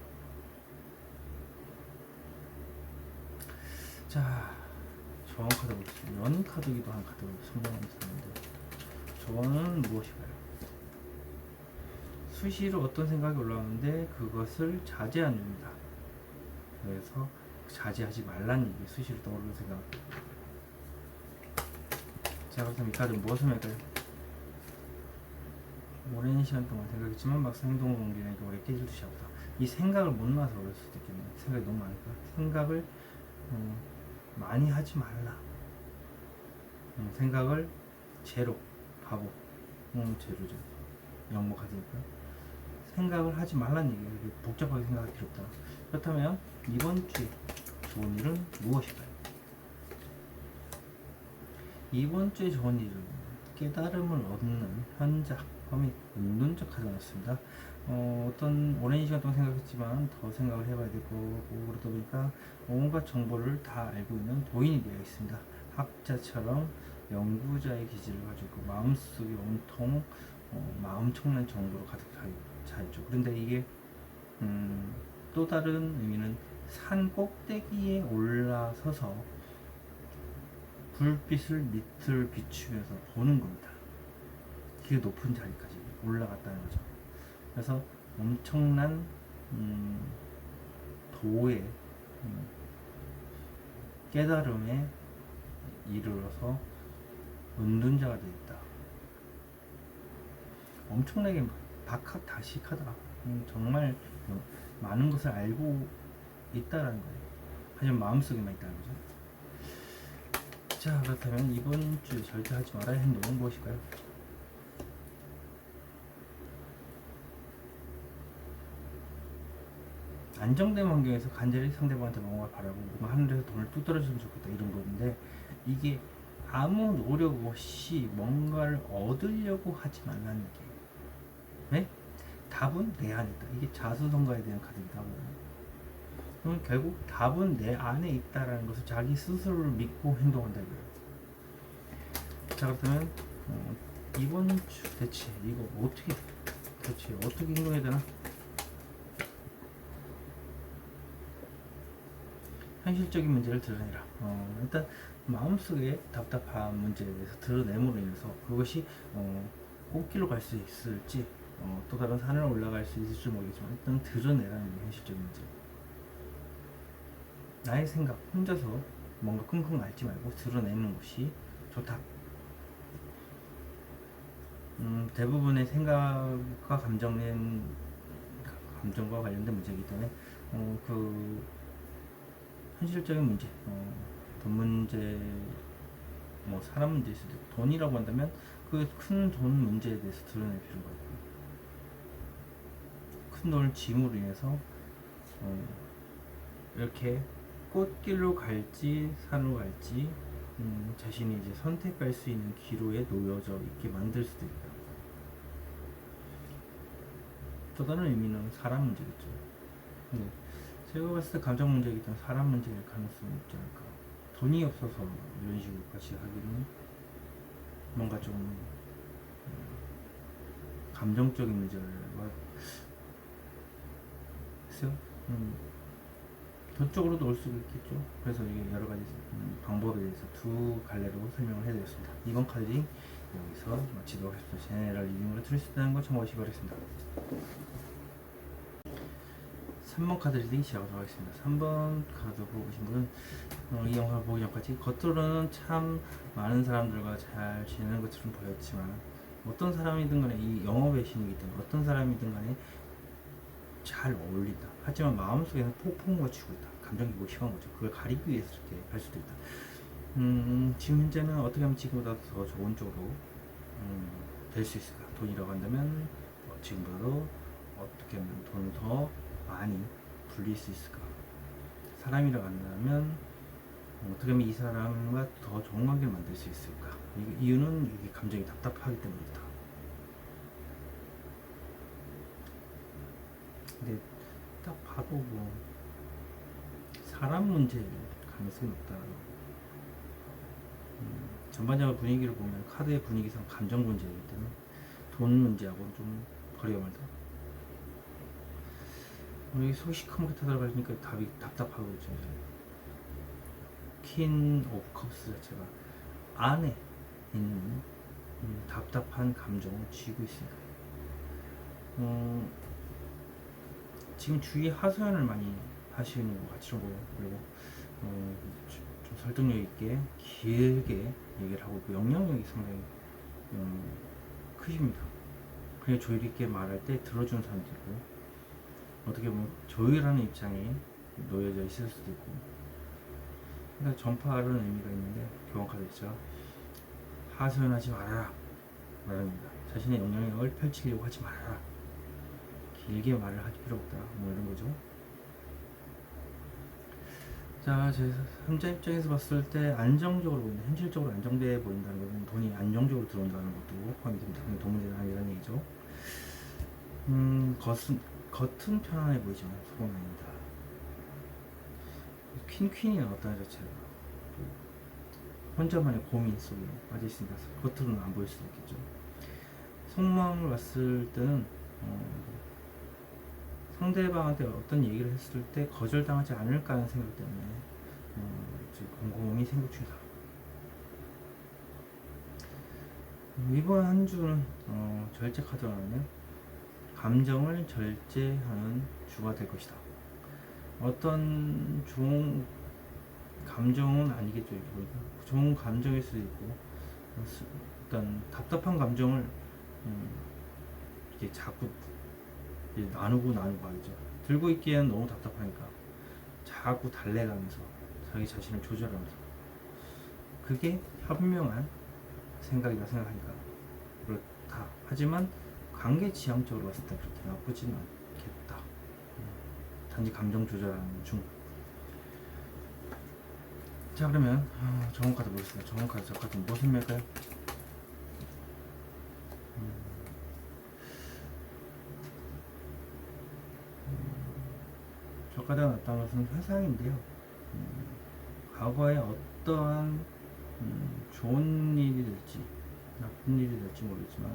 자, 저원 카드 보겠습니다. 연 카드기도 한 카드가 선정이 있었는데, 저원은 무엇일까요? 수시로 어떤 생각이 올라오는데 그것을 자제 안 됩니다. 그래서 자제하지 말라는 얘기, 수시로 떠오르는 생각. 자, 그렇다면 이 카드는 무엇을 할까요? 오랜 시간 동안 생각했지만 막상 행동을 옮기니까 오래 깨질 듯이 아프다. 이 생각을 못 놔서 그럴 수도 있겠네요. 생각이 너무 많으니까. 생각을 많이 하지 말라. 생각을 제로, 바보, 제로죠. 영모 카드니까. 생각을 하지 말라는 얘기예요. 복잡하게 생각할 필요 없다. 그렇다면 이번 주에 좋은 일은 무엇일까요? 이번 주에 좋은 일은 깨달음을 얻는 현자, 및 운동적 카드가 나왔습니다. 어떤 오랜 시간 동안 생각했지만 더 생각을 해봐야 될 거고, 그러다 보니까 온갖 정보를 다 알고 있는 도인이 되어 있습니다. 학자처럼 연구자의 기질을 가지고 있고 마음속에 온통 엄청난 정보로 가득 차 있죠. 그런데 이게 또 다른 의미는 산 꼭대기에 올라서서 불빛을 밑을 비추면서 보는 겁니다. 그 높은 자리까지 올라갔다는 거죠. 그래서 엄청난 도의 깨달음에 이르러서 은둔자가 되었다. 엄청나게 박학다식하다. 정말 많은 것을 알고 있다라는 거예요. 하지만 마음속에만 있다는 거죠. 자, 그렇다면 이번 주에 절대 하지 말아야 할 행동은 무엇일까요? 안정된 환경에서 간절히 상대방한테 뭔가 바라고 뭔가 하늘에서 돈을 뚝 떨어지면 좋겠다, 이런 건데, 이게 아무 노력 없이 뭔가를 얻으려고 하지 말라는 얘기예요. 왜? 답은 내 안에 있다. 이게 자수성가에 대한 카드이기도 하고, 그럼 결국 답은 내 안에 있다라는 것을 자기 스스로를 믿고 행동한다 이거예요. 자, 그렇다면 이번 주 대체 이거 어떻게 행동해야 되나? 현실적인 문제를 드러내라. 일단 마음속에 답답한 문제에 대해서 드러냄으로 인해서 그것이 꽃길로 갈 수 있을지 또 다른 산을 올라갈 수 있을지 모르겠지만 일단 드러내라는 게 현실적인 문제. 나의 생각 혼자서 뭔가 끙끙 앓지 말고 드러내는 것이 좋다. 대부분의 생각과 감정과 관련된 문제이기 때문에 그 현실적인 문제, 돈 문제, 뭐 사람 문제일 수도 있고, 돈이라고 한다면 그 큰 돈 문제에 대해서 드러낼 필요가 있고, 큰 돈을 짐으로 인해서 이렇게 꽃길로 갈지 산으로 갈지 자신이 이제 선택할 수 있는 기로에 놓여져 있게 만들 수도 있다. 또 다른 의미는 사람 문제겠죠. 네. 제가 봤을 때 감정 문제이기 때문에 사람 문제일 가능성이 있지 않을까. 돈이 없어서 이런 식으로 같이 하기는 뭔가 좀 감정적인 문제를 글쎄요. 돈 쪽으로도 올 수도 있겠죠. 그래서 이게 여러 가지 방법에 대해서 두 갈래로 설명을 해드렸습니다. 이번 카드 리딩 여기서 마치도록 하겠습니다. 제네럴 리딩으로 들을 수 있다는 거 참고하시기 바라겠습니다. 3번 카드 리딩 시작하도록 하겠습니다. 3번 카드 보고 계신 분은 이 영상을 보기 전까지 겉으로는 참 많은 사람들과 잘 지내는 것처럼 보였지만 어떤 사람이든 간에 이 영업의 신이기 때문에 어떤 사람이든 간에 잘 어울린다. 하지만 마음속에는 폭풍우가 치고 있다. 감정이 심한 거죠. 그걸 가리기 위해서 이렇게 할 수도 있다. 지금 현재는 어떻게 하면 지금보다 더 좋은 쪽으로 될 수 있을까? 돈이라고 한다면 지금보다도 어떻게 하면 돈을 더 많이 불릴 수 있을까? 사람이라고 한다면 어떻게 하면 이 사람과 더 좋은 관계를 만들 수 있을까? 이유는 이게 감정이 답답하기 때문이다. 근데 딱 봐도 뭐 사람 문제일 가능성이 높다. 전반적인 분위기를 보면 카드의 분위기상 감정 문제이기 때문에 돈 문제하고는 좀 거리가 멀다. 여기 속이 시커멓게 타들어가니까 답이 답답하고 있죠. 퀸 오브 컵스 자체가 안에 있는 답답한 감정을 쥐고 있으니까 지금 주위 하소연을 많이 하시는 것 같이 보여요. 그리고 좀 설득력 있게 길게 얘기를 하고 있고 영향력이 상당히 크십니다. 그냥 조율 있게 말할 때 들어주는 사람도 있고 어떻게 보면 조율하는 입장에 놓여져 있을 수도 있고 그러니까 전파하는 의미가 있는데 교환카드 있죠. 하소연하지 말아라 말합니다. 자신의 영향력을 펼치려고 하지 말아라. 길게 말을 할 필요 없다. 뭐 이런 거죠. 자, 제 3자 입장에서 봤을 때 안정적으로 보인다. 현실적으로 안정돼 보인다는 것은 돈이 안정적으로 들어온다는 것도 포함이 됩니다. 돈 문제는 아니라는 얘기죠. 겉은 편안해 보이지만 속은 아닙니다. 퀸이 나왔다는 자체가 혼자만의 고민 속에 빠져 있으니까 겉으로는 안 보일 수도 있겠죠. 속마음을 봤을 때는 상대방한테 어떤 얘기를 했을 때 거절당하지 않을까 하는 생각 때문에 곰곰이 생각 중이다. 이번 한 주는 절제 카드가 나오면 감정을 절제하는 주가 될 것이다. 어떤 좋은 감정은 아니겠죠. 좋은 감정일 수도 있고 일단 답답한 감정을 이게 자꾸 나누고 가겠죠. 들고 있기에는 너무 답답하니까 자꾸 달래가면서 자기 자신을 조절하면서 그게 현명한 생각이라 생각하니까 그렇다. 하지만 관계 지향적으로 봤을 때 그렇게 나쁘지는 않겠다. 단지 감정 조절하는 중. 자, 그러면 정원 카드 보겠습니다. 정원 카드 저 카드 무슨 의미일까요? 저 카드가 나타나는 것은 회상인데요. 과거에 어떠한 좋은 일이 될지 나쁜 일이 될지 모르겠지만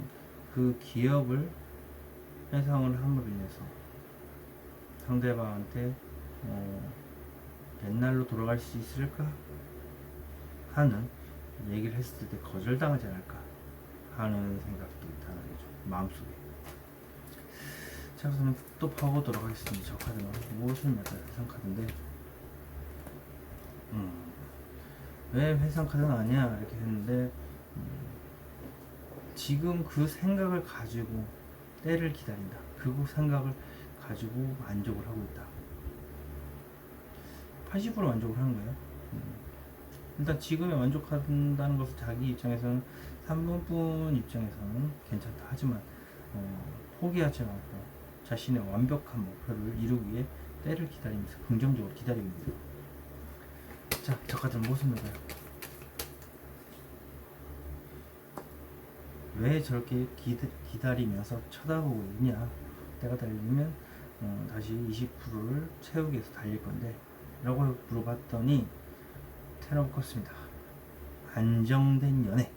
그 기업을 회상을 함으로 인해서 상대방한테 옛날로 돌아갈 수 있을까 하는 얘기를 했을 때 거절당하지 않을까 하는 생각도 있다는 거죠. 마음속에. 자, 그래서 또 파고보도록 하겠습니다. 저 카드는 무엇을 말할 회상 카드인데, 왜 회상 카드는 아니야 이렇게 했는데, 지금 그 생각을 가지고 때를 기다린다. 그 생각을 가지고 만족을 하고 있다. 80% 만족을 하는 거예요. 일단 지금에 만족한다는 것은 자기 입장에서는 3번분 입장에서는 괜찮다. 하지만 포기하지 않고 자신의 완벽한 목표를 이루기 위해 때를 기다리면서 긍정적으로 기다리고 있습니다. 자, 저 같은 모습인가요? 왜 저렇게 기다리면서 쳐다보고 있냐? 때가 달리면 다시 20%를 채우기 위해서 달릴 건데 라고 물어봤더니 테러가 컸습니다. 안정된 연애.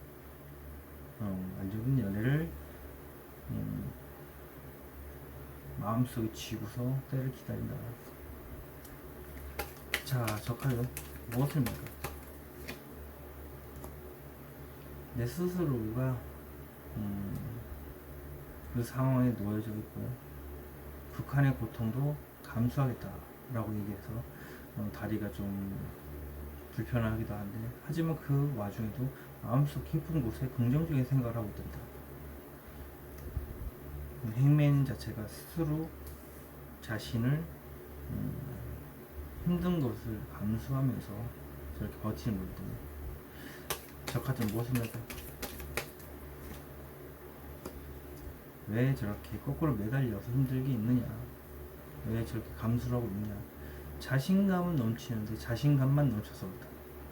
안정된 연애를 마음속에 쥐고서 때를 기다린다. 자, 저 카드 무엇을 말할까? 내 스스로가 그 상황에 놓여져 있고 극한의 고통도 감수하겠다라고 얘기해서 다리가 좀 불편하기도 한데, 하지만 그 와중에도 마음속 깊은 곳에 긍정적인 생각을 하고 있단다. 행맨 자체가 스스로 자신을 힘든 것을 감수하면서 저렇게 버티는 거거든요. 저 같은 무엇입니까? 왜 저렇게 거꾸로 매달려서 힘들게 있느냐? 왜 저렇게 감수를 하고 있느냐? 자신감은 넘치는데 자신감만 넘쳐서 그렇다.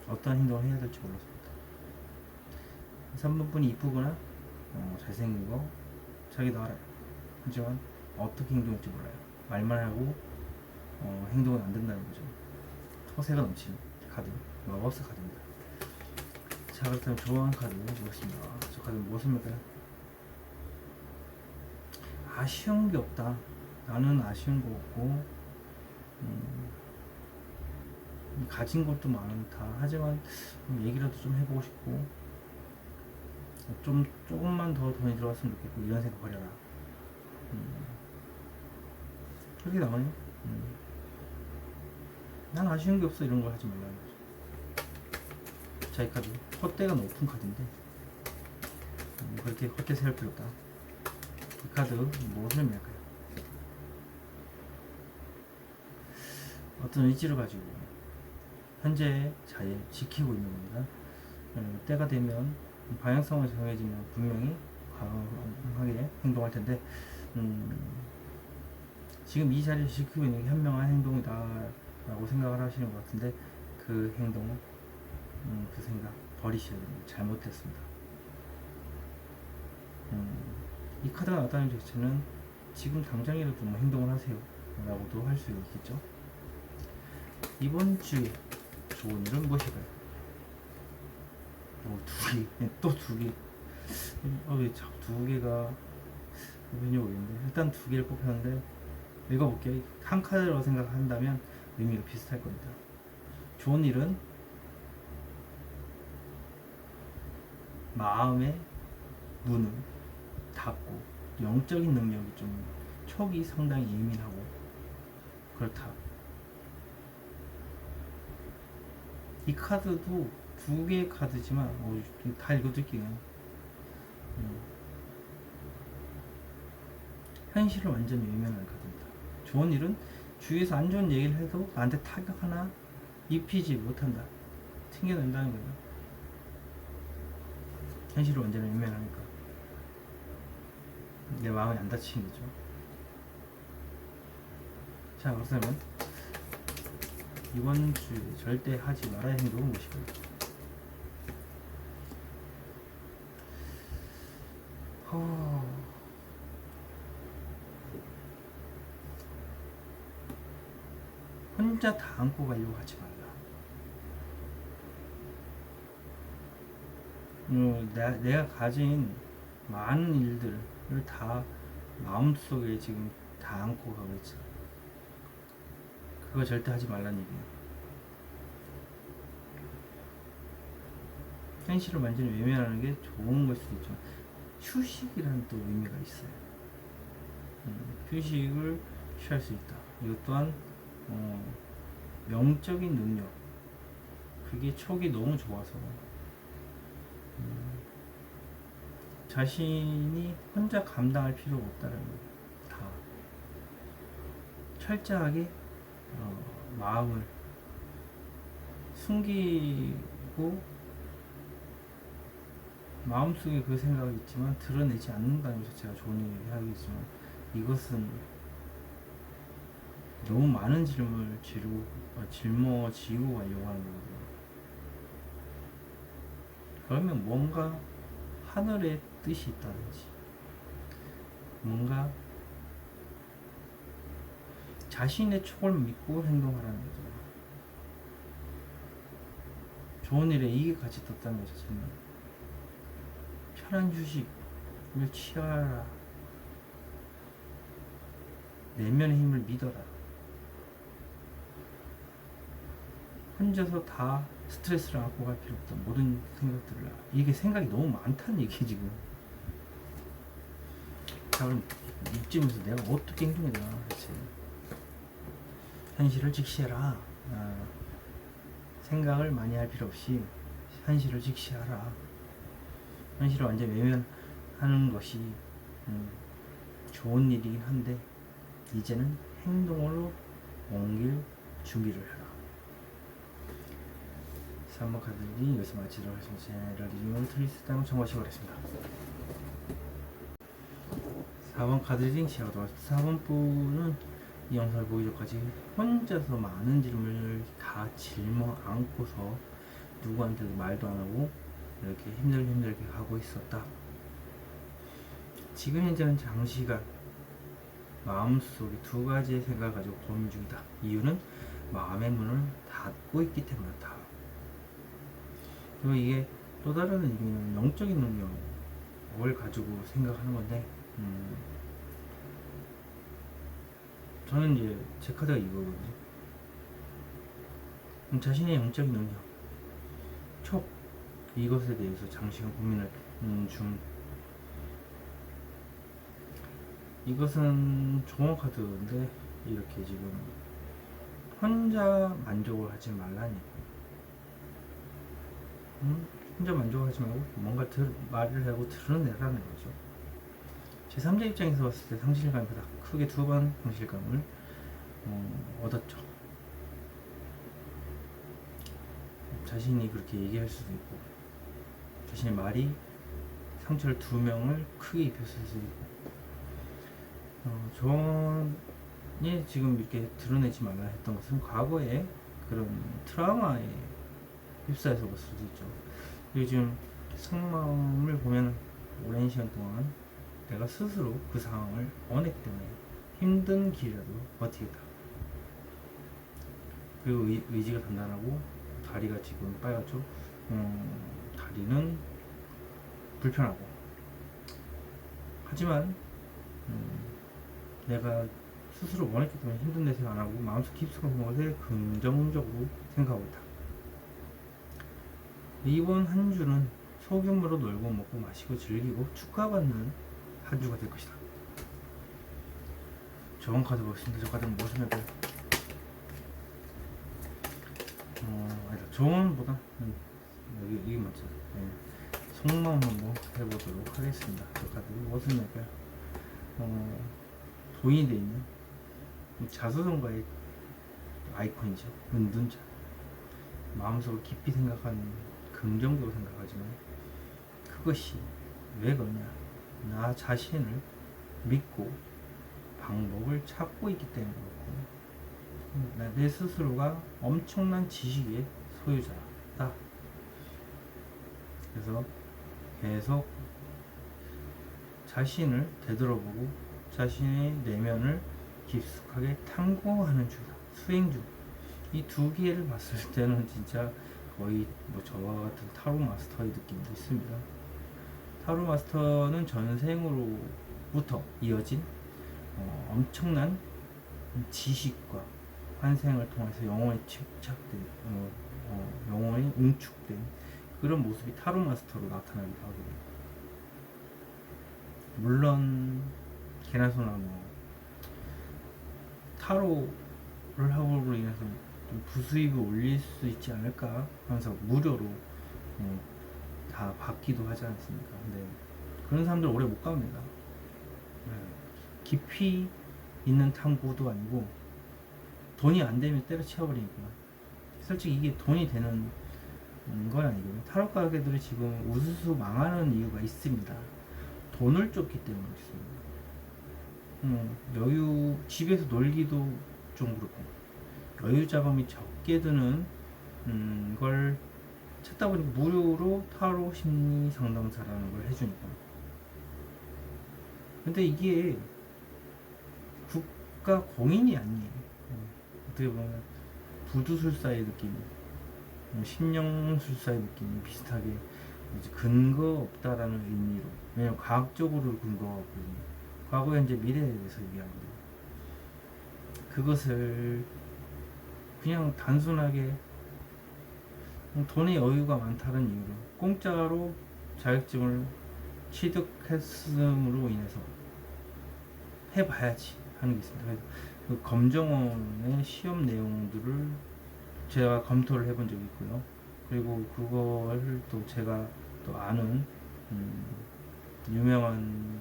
어떤 행동을 해야 될지 몰라서 그렇다. 3번분이 이쁘거나 잘생긴 거 자기도 알아요. 하지만 어떻게 행동할지 몰라요. 말만 하고 행동은 안 된다는 거죠. 허세가 넘치는 카드, 마법사 카드입니다. 자, 그렇다면 좋아하는 카드 무엇입니까? 저 카드는 무엇입니까? 아쉬운 게 없다. 나는 아쉬운 거 없고 가진 것도 많다. 하지만 얘기라도 좀 해보고 싶고 조금만 더 돈이 들어갔으면 좋겠고 이런 생각 버려라. 그렇게 나오네요. 난 아쉬운 게 없어 이런 걸 하지 말라는 거죠. 자, 이 카드 헛되가 높은 카드인데 그렇게 헛되 세울 필요 없다. 이 카드 무엇을 의미할까요? 어떤 의지를 가지고 현재 자리를 지키고 있는 겁니다. 때가 되면 방향성을 정해지면 분명히 강하게 행동할 텐데 지금 이 자리를 지키고 있는 게 현명한 행동이다 라고 생각을 하시는 것 같은데, 그 행동, 그 생각 버리셔야 됩니다. 잘못됐습니다. 이 카드가 나타나는 자체는 지금 당장이라도 뭐 행동을 하세요 라고도 할 수 있겠죠. 이번 주에 좋은 일은 무엇일까요? 또 두 개. 왜 자꾸 두 개가 왠지 모르겠는데, 일단 두 개를 뽑혔는데 읽어볼게요. 한 카드로 생각한다면 의미가 비슷할 겁니다. 좋은 일은 마음의 문을 닫고 영적인 능력이 좀 촉이 상당히 예민하고 그렇다. 이 카드도 두 개의 카드지만 다 읽어드릴게요. 현실을 완전히 외면하는 카드입니다. 좋은 일은 주위에서 안 좋은 얘기를 해도 나한테 타격 하나 입히지 못한다. 튕겨낸다는 거예요. 현실을 완전히 외면하니까 내 마음이 안 다치는 거죠. 자, 그렇다면 이번 주에 절대 하지 말아야 할 행동은 무엇일까요? 혼자 다 안고 가려고 하지 말라. 내가 가진 많은 일들을 다 마음속에 지금 다 안고 가고 있어. 그거 절대 하지 말라는 얘기예요. 현실을 완전히 외면하는 게 좋은 걸 수도 있지만 휴식이라는 또 의미가 있어요. 휴식을 취할 수 있다. 이것 또한 영적인 능력, 그게 촉이 너무 좋아서 자신이 혼자 감당할 필요가 없다는 거예요. 다 철저하게 마음을 숨기고 마음속에 그 생각이 있지만 드러내지 않는다는 것 자체가 좋은 일이긴 하겠지만, 이것은 너무 많은 짊어지고 가려고 하는 거거든요. 그러면 뭔가 하늘의 뜻이 있다든지, 뭔가 자신의 촉을 믿고 행동하라는 거죠. 좋은 일에 이게 같이 떴다는 것 자체는 편한 휴식을 취하라, 내면의 힘을 믿어라, 혼자서 다 스트레스를 안고 갈 필요 없다. 모든 생각들을, 이게 생각이 너무 많다는 얘기 지금. 자, 그럼 이쯤에서 내가 어떻게 행동해야 되나 대체. 현실을 직시해라. 생각을 많이 할 필요 없이 현실을 직시하라. 현실을 완전 외면하는 것이 좋은 일이긴 한데, 이제는 행동으로 옮길 준비를 해라. 3번 카드들이 여기서 마치도록 하겠습니다. 제너럴 리딩은 트리스트다운 정보시고 하겠습니다. 4번 카드 리딩 시작하도록 하겠습니다. 4번 분은 이 영상을 보기 전까지 혼자서 많은 질문을 다 짊어 안고서 누구한테도 말도 안 하고 이렇게 힘들게 하고 있었다. 지금 현재는 장시간 마음속에 두 가지의 생각을 가지고 고민 중이다. 이유는 마음의 문을 닫고 있기 때문이다. 그리고 이게 또 다른 의미는 영적인 능력을 가지고 생각하는 건데, 저는 이제 제 카드가 이거거든요. 자신의 영적인 능력, 촉, 이것에 대해서 장시간 고민을 중. 이것은 좋은 카드인데, 이렇게 지금 혼자 만족을 하지 말라니. 혼자 만족하지 말고 뭔가 말을 하고 드러내라는 거죠. 제 3자 입장에서 봤을 때 상실감보다 크게 2번 상실감을 얻었죠. 자신이 그렇게 얘기할 수도 있고, 자신의 말이 상처를 2명을 크게 입혔을 수도 있고, 저는 지금 이렇게 드러내지 말라 했던 것은 과거에 그런 트라우마에 휩싸여서 그럴 수도 있죠. 요즘 속마음을 보면 오랜 시간 동안 내가 스스로 그 상황을 원했기 때문에 힘든 길이라도 버티겠다. 그리고 의지가 단단하고, 다리가 지금 빨갛죠. 다리는 불편하고, 하지만 내가 스스로 원했기 때문에 힘든 내 생각 안 하고 마음속 깊숙한 곳에 긍정적으로 생각하고 있다. 이번 한 주는 소규모로 놀고 먹고 마시고 즐기고 축하받는 한 주가 될 것이다. 좋은 카드 보겠습니다. 저 카드는 무슨 맵을 아니다. 좋은보다 이게 맞죠. 네. 속마음 한번 해보도록 하겠습니다. 저 카드 무슨 맵을 도인이 되어 있는 자수성가의 아이콘이죠. 은둔자. 마음속으로 깊이 생각하는, 긍정적으로 생각하지만 그것이 왜 그러냐, 나 자신을 믿고 방법을 찾고 있기 때문에 그렇고, 내 스스로가 엄청난 지식의 소유자다. 그래서 계속 자신을 되돌아보고 자신의 내면을 깊숙하게 탐구하는 중이다. 수행 중. 이 두 개를 봤을 때는 진짜 거의 저와 같은 타로 마스터의 느낌도 있습니다. 타로 마스터는 전생으로부터 이어진 엄청난 지식과 환생을 통해서 영혼에 집착된, 영혼이 응축된 그런 모습이 타로 마스터로 나타나기도 하고요. 물론 개나소나 뭐 타로를 함으로 인해서 좀 부수입을 올릴 수 있지 않을까 하면서 무료로 다 받기도 하지 않습니까? 근데 그런 사람들 오래 못 갑니다. 네. 깊이 있는 탐구도 아니고 돈이 안 되면 때려치워버리니까. 솔직히 이게 돈이 되는 건 아니거든요. 타로 가게들이 지금 우수수 망하는 이유가 있습니다. 돈을 쫓기 때문에 있습니다. 여유, 집에서 놀기도 좀 그렇고, 여유 자금이 적게 드는 걸 찾다 보니까 무료로 타로 심리 상담사라는 걸 해주니까. 근데 이게 국가 공인이 아니에요. 어떻게 보면 부두술사의 느낌, 신령술사의 느낌이 비슷하게 근거 없다라는 의미로, 왜냐면 과학적으로 근거가 없거든요. 과거, 현재, 미래에 대해서 얘기하는데 그것을 그냥 단순하게 돈의 여유가 많다는 이유로 공짜로 자격증을 취득했음으로 인해서 해봐야지 하는 게 있습니다. 그래서 그 검정원의 시험 내용들을 제가 검토를 해본 적이 있고요. 그리고 그걸 또 제가 또 아는 유명한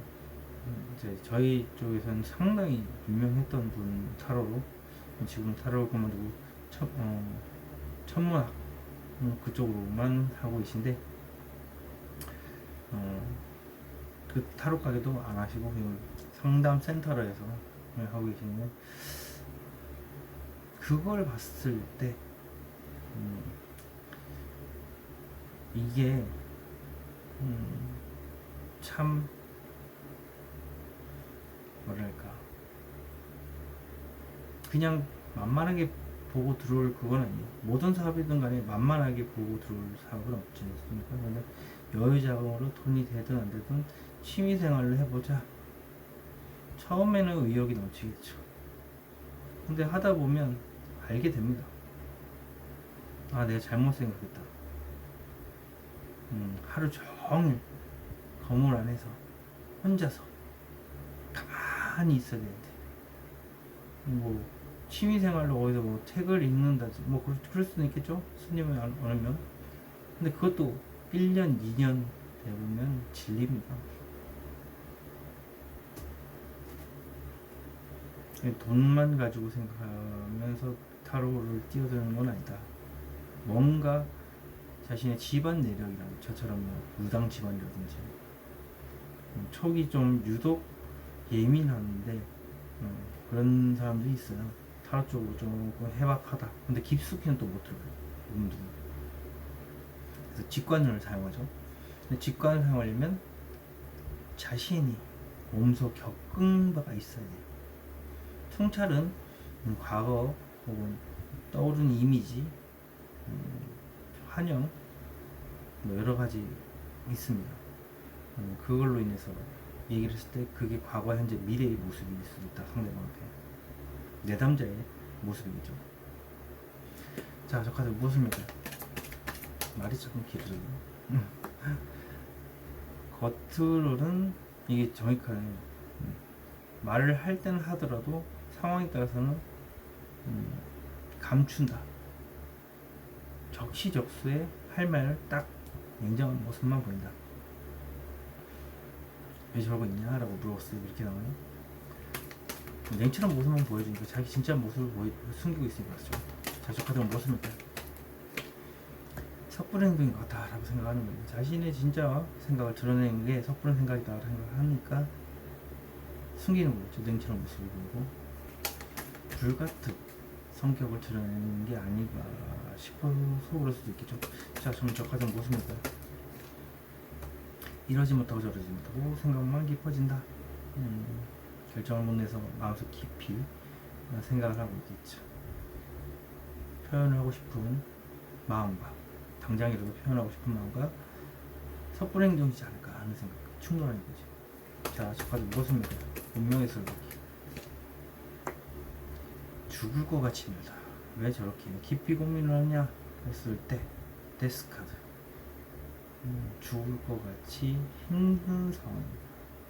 이제 저희 쪽에서는 상당히 유명했던 분 타로로, 지금 타로를 그만두고 천문학 그쪽으로만 하고 계신데, 그 타로 가게도 안 하시고 그냥 상담 센터로 해서 하고 계시는데, 그걸 봤을 때 이게 참 뭐랄까, 그냥 만만하게 보고 들어올 그건 아니에요. 모든 사업이든 간에 만만하게 보고 들어올 사업은 없지 않습니까? 근데 여유 자금으로 돈이 되든 안 되든 취미 생활을 해보자. 처음에는 의욕이 넘치겠죠. 근데 하다 보면 알게 됩니다. 아, 내가 잘못 생각했다. 하루 종일 건물 안에서 혼자서 가만히 있어야 되는데, 뭐 취미생활로 어디서 뭐 책을 읽는다지 뭐 그럴 수는 있겠죠, 스님을 알면. 근데 그것도 1년 2년 되보면 질립니다. 돈만 가지고 생각하면서 타로를 뛰어드는 건 아니다. 뭔가 자신의 집안 내력이랑, 저처럼 뭐 무당 집안이라든지 촉이 좀 유독 예민한데 그런 사람들이 있어요. 타로 쪽으로 조금 해박하다. 근데 깊숙이는 또 못 들어요. 이분들은. 그래서 직관을 사용하죠. 근데 직관을 사용하려면 자신이 몸소 겪은 바가 있어야 돼요. 통찰은 과거 혹은 떠오르는 이미지, 환영, 뭐 여러 가지 있습니다. 그걸로 인해서 얘기를 했을 때 그게 과거, 현재, 미래의 모습일 수도 있다. 상대방한테 내담자의 모습이죠. 자, 저 카드 무엇입니까? 말이 조금 길어요. 겉으로는 이게 정확하게 말을 할 때는 하더라도 상황에 따라서는 감춘다. 적시적소에 할 말을 딱 냉정한 모습만 보인다. 왜 저러고 있냐? 라고 물어봤어요. 이렇게 나와요. 냉철한 모습만 보여주니까 자기 진짜 모습을 숨기고 있으니까 그렇죠. 자, 저 카드는 무엇입니까? 섣부른 행동인 것 같다 라고 생각하는 거예요. 자신의 진짜 생각을 드러내는 게 섣부른 생각이다 라고 생각하니까 숨기는 거죠. 냉철한 모습을 보이고 불같은 성격을 드러내는 게 아닌가 싶어서 그럴 수도 있겠죠. 자, 그럼 저 카드는 무엇입니까? 이러지 못하고 저러지 못하고 생각만 깊어진다. 결정을 못 내서 마음속 깊이 생각을 하고 있겠죠. 표현을 하고 싶은 마음과, 당장이라도 표현하고 싶은 마음과 섣부른 행동이지 않을까 하는 생각, 충돌하는 거죠. 자, 저 카드 무엇입니까? 운명의 설득이. 죽을 것 같이 밀다. 왜 저렇게 깊이 고민을 하냐 했을 때 데스 카드. 죽을 것 같이 힘든 상황,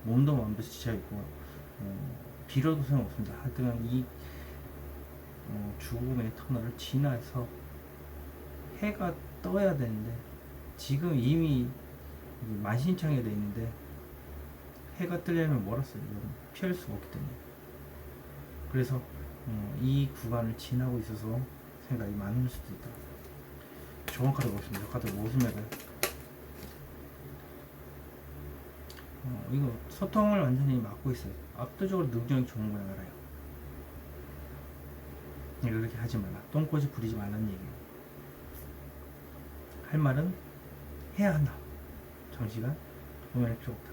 몸도 마음도 지쳐있고 빌어도 소용없습니다. 하여튼 이 죽음의 터널을 지나서 해가 떠야 되는데 지금 이미 만신창이 돼 있는데 해가 뜨려면 멀었어요. 이건 피할 수가 없기 때문에. 그래서 이 구간을 지나고 있어서 생각이 많을 수도 있다. 좋은 카드 보겠습니다. 저 카드 모습맥을 이거 소통을 완전히 막고 있어요. 압도적으로 능력이 좋은 걸 알아요. 그렇게 하지 말라. 똥꼬지 부리지 말라는 얘기예요. 할 말은 해야 한다. 정시간 고민할 필요 없다.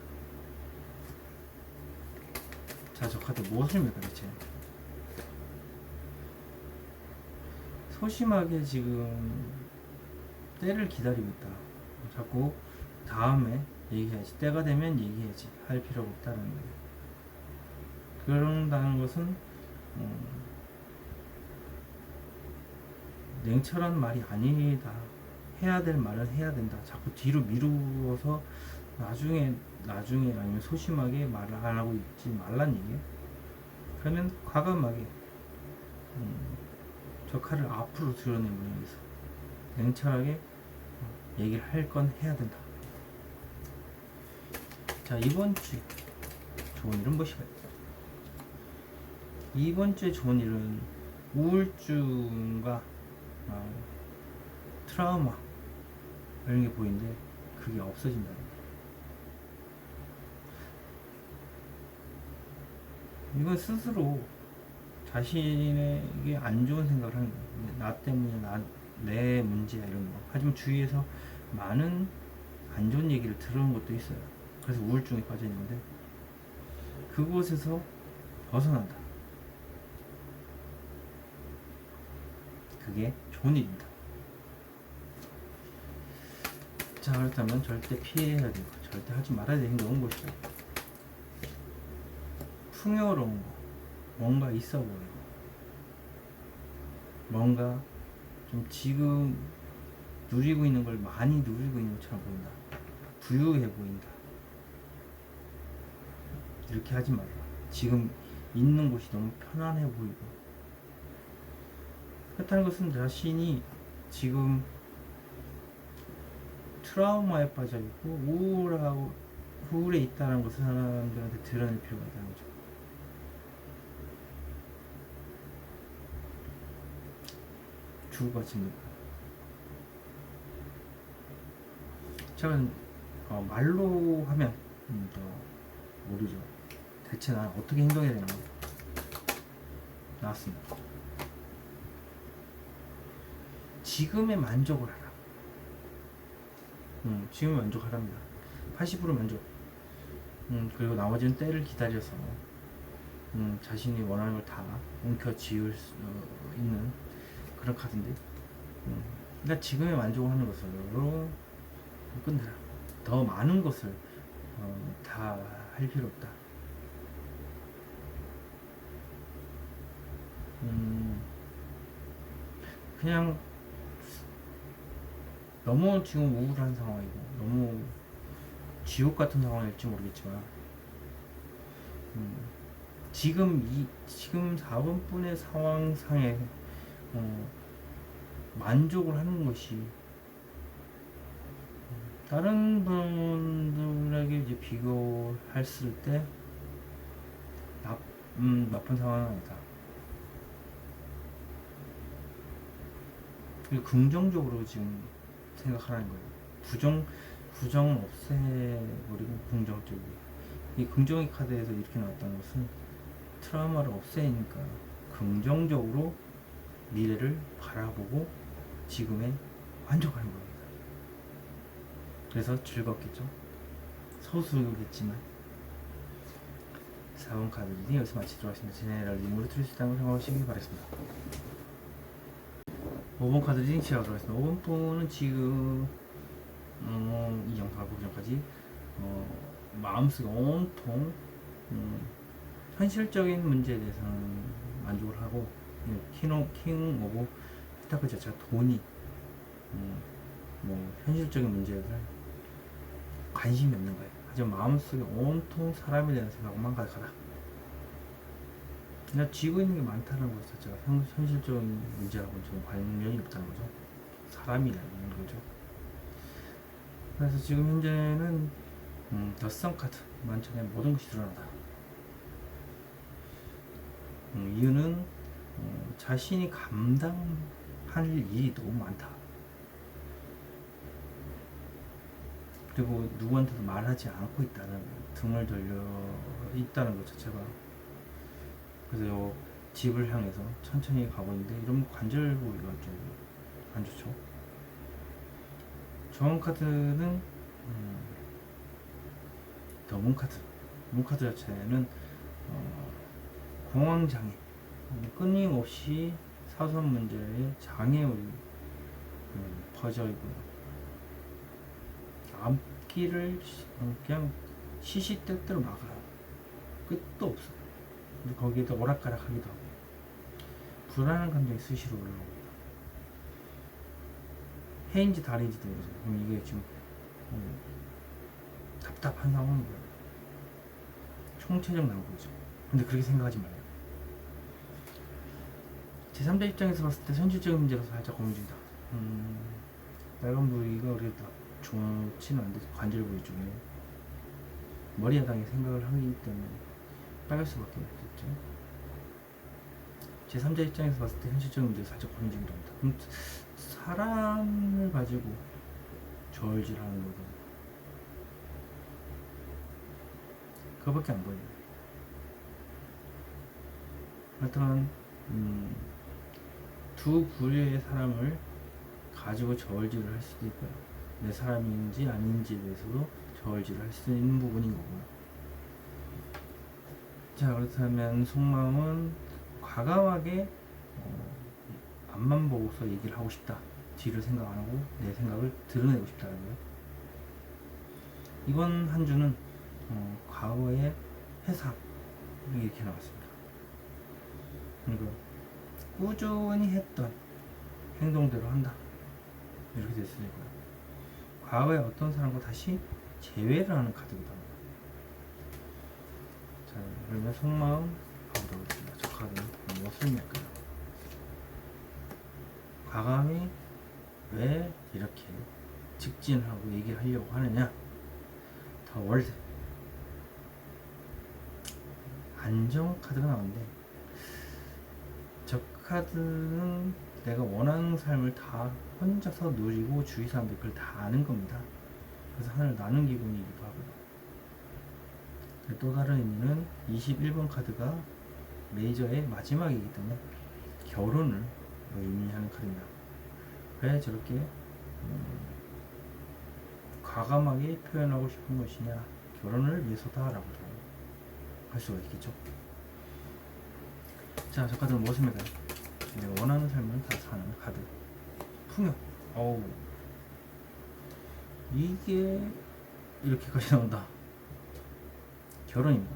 자, 저 카드 무엇입니까 대체? 소심하게 지금 때를 기다리고 있다. 자꾸 다음에 얘기해야지, 때가 되면 얘기해야지, 할 필요가 없다는 거예요. 그런다는 것은 냉철한 말이 아니다. 해야 될 말은 해야 된다. 자꾸 뒤로 미루어서 나중에 아니면 소심하게 말을 안 하고 있지 말란 얘기예요. 그러면 과감하게 저 칼을 앞으로 드러낸 모양에서 냉철하게 얘기를 할 건 해야 된다. 자, 이번 주 좋은 일은 무엇일까요? 이번 주에 좋은 일은 우울증과 트라우마 이런 게 보이는데 그게 없어진다. 이건 스스로 자신에게 안 좋은 생각을 하는 거예요. 나 때문에 내 문제야 이런 거. 하지만 주위에서 많은 안 좋은 얘기를 들은 것도 있어요. 그래서 우울증에 빠져 있는데 그곳에서 벗어난다. 그게 좋은 일입니다. 자, 그렇다면 절대 피해야 되고 절대 하지 말아야 될 행동은 무엇이죠? 풍요로운 거, 뭔가 있어 보이고 뭔가 좀 지금 누리고 있는 걸 많이 누리고 있는 것처럼 보인다. 부유해 보인다. 이렇게 하지 말라. 지금 있는 곳이 너무 편안해 보이고 그렇다는 것은 자신이 지금 트라우마에 빠져 있고 우울에 있다는 것을 사람들한테 드러낼 필요가 있다는 거죠. 죽을 것 같습니다. 제가 말로 하면 더 모르죠. 대체 난 어떻게 행동해야 되나 나왔습니다. 지금의 만족을 하라. 지금의 만족하랍니다. 80% 만족. 그리고 나머지는 때를 기다려서 자신이 원하는 걸 다 움켜쥐을 수 있는 그런 카드인데, 그러니까 지금의 만족을 하는 것으로 끝내라. 더 많은 것을 다 할 필요 없다. 그냥 너무 지금 우울한 상황이고 너무 지옥 같은 상황일지 모르겠지만 지금 4번분의 상황상에 만족을 하는 것이 다른 분들에게 이제 비교했을 때 나쁜 상황은 아니다. 그리고 긍정적으로 지금 생각하라는 거예요. 부정은 없애버리고 긍정적이고, 이 긍정의 카드에서 이렇게 나왔다는 것은 트라우마를 없애니까 긍정적으로 미래를 바라보고 지금에 만족하는 겁니다. 그래서 즐겁겠죠. 소수겠지만. 4번 카드 리딩 여기서 마치도록 하겠습니다. 제네럴 리딩으로 틀릴 수 있다는 걸 생각하시기 바랍니다. 5번 카드 리딩 시작하도록 하겠습니다. 5번 분은 지금 이 영상을 보기 전까지 마음속에 온통 현실적인 문제에 대해서는 만족을 하고, 킹 오브 펜타클 자체가 돈이 뭐 현실적인 문제를 관심이 없는 거예요. 하지만 마음속에 온통 사람에 대한 생각만 가득하다. 그냥 쥐고 있는 게 많다는 것 자체가 현실적인 문제하고는 좀 관련이 없다는 거죠. 사람이라는 거죠. 그래서 지금 현재는 더선 카드 만천에 모든 것이 드러나다. 이유는 자신이 감당할 일이 너무 많다. 그리고 누구한테도 말하지 않고 있다는, 등을 돌려 있다는 것 자체가. 그래서 요 집을 향해서 천천히 가고 있는데 이러면 관절 부위가 좀 안 좋죠. 저번 카드는 더 문카드. 문카드 자체는 공황장애, 끊임없이 사소한 문제에 장애물이 퍼져 있고요. 앞길을 그냥 시시때때로 막아요. 끝도 없어요. 근데 거기에다 오락가락하기도 하고 불안한 감정이 수시로 올라옵니다. 해인지 달인지 되는 거죠. 그럼 이게 지금 답답한 상황이고요. 총체적 난국이죠. 근데 그렇게 생각하지 말아요. 제3자 입장에서 봤을 때 현실적인 문제가 살짝 고민 중이다. 빨간 부위가 그래도 좋지는 않은데 관절 부위 중에 머리 하단에 생각을 하기 때문에 빨갈 수밖에 없겠죠. 제3자 입장에서 봤을 때 현실적인 문제가 살짝 고민 중이다. 그럼 사람을 가지고 저울질하는 거죠. 그거밖에 안 보여요. 하여튼 두 부류의 사람을 가지고 저울질을 할 수도 있고요. 내 사람인지 아닌지에 대해서도 저울질을 할 수 있는 부분인 거고요. 자, 그렇다면 속마음은 과감하게 앞만 보고서 얘기를 하고 싶다. 뒤를 생각 안 하고 내 생각을 드러내고 싶다는 거예요. 이번 한 주는 과거의 회상 이렇게 나왔습니다. 그리고 꾸준히 했던 행동대로 한다. 이렇게 됐으니까요. 과거에 어떤 사람과 다시 재회를 하는 카드기도 합니다. 자, 그러면 속마음 가보도록 하겠습니다. 저 카드는 무엇을 맺까요? 과감히 왜 이렇게 직진하고 얘기를 하려고 하느냐? 더 월드 안정 카드가 나오는데, 저 카드는 내가 원하는 삶을 다 혼자서 누리고 주위 사람들 그걸 다 아는 겁니다. 그래서 하늘을 나눈 기분이기도 하고요. 또 다른 의미는 21번 카드가 메이저의 마지막이기 때문에 결혼을 의미하는 카드입니다. 왜 저렇게 과감하게 표현하고 싶은 것이냐? 결혼을 위해서다라고도 할 수가 있겠죠. 자, 저 카드는 무엇입니까? 내가 원하는 삶을 다 사는 카드. 풍요. 어우, 이게 이렇게까지 나온다. 결혼입니다.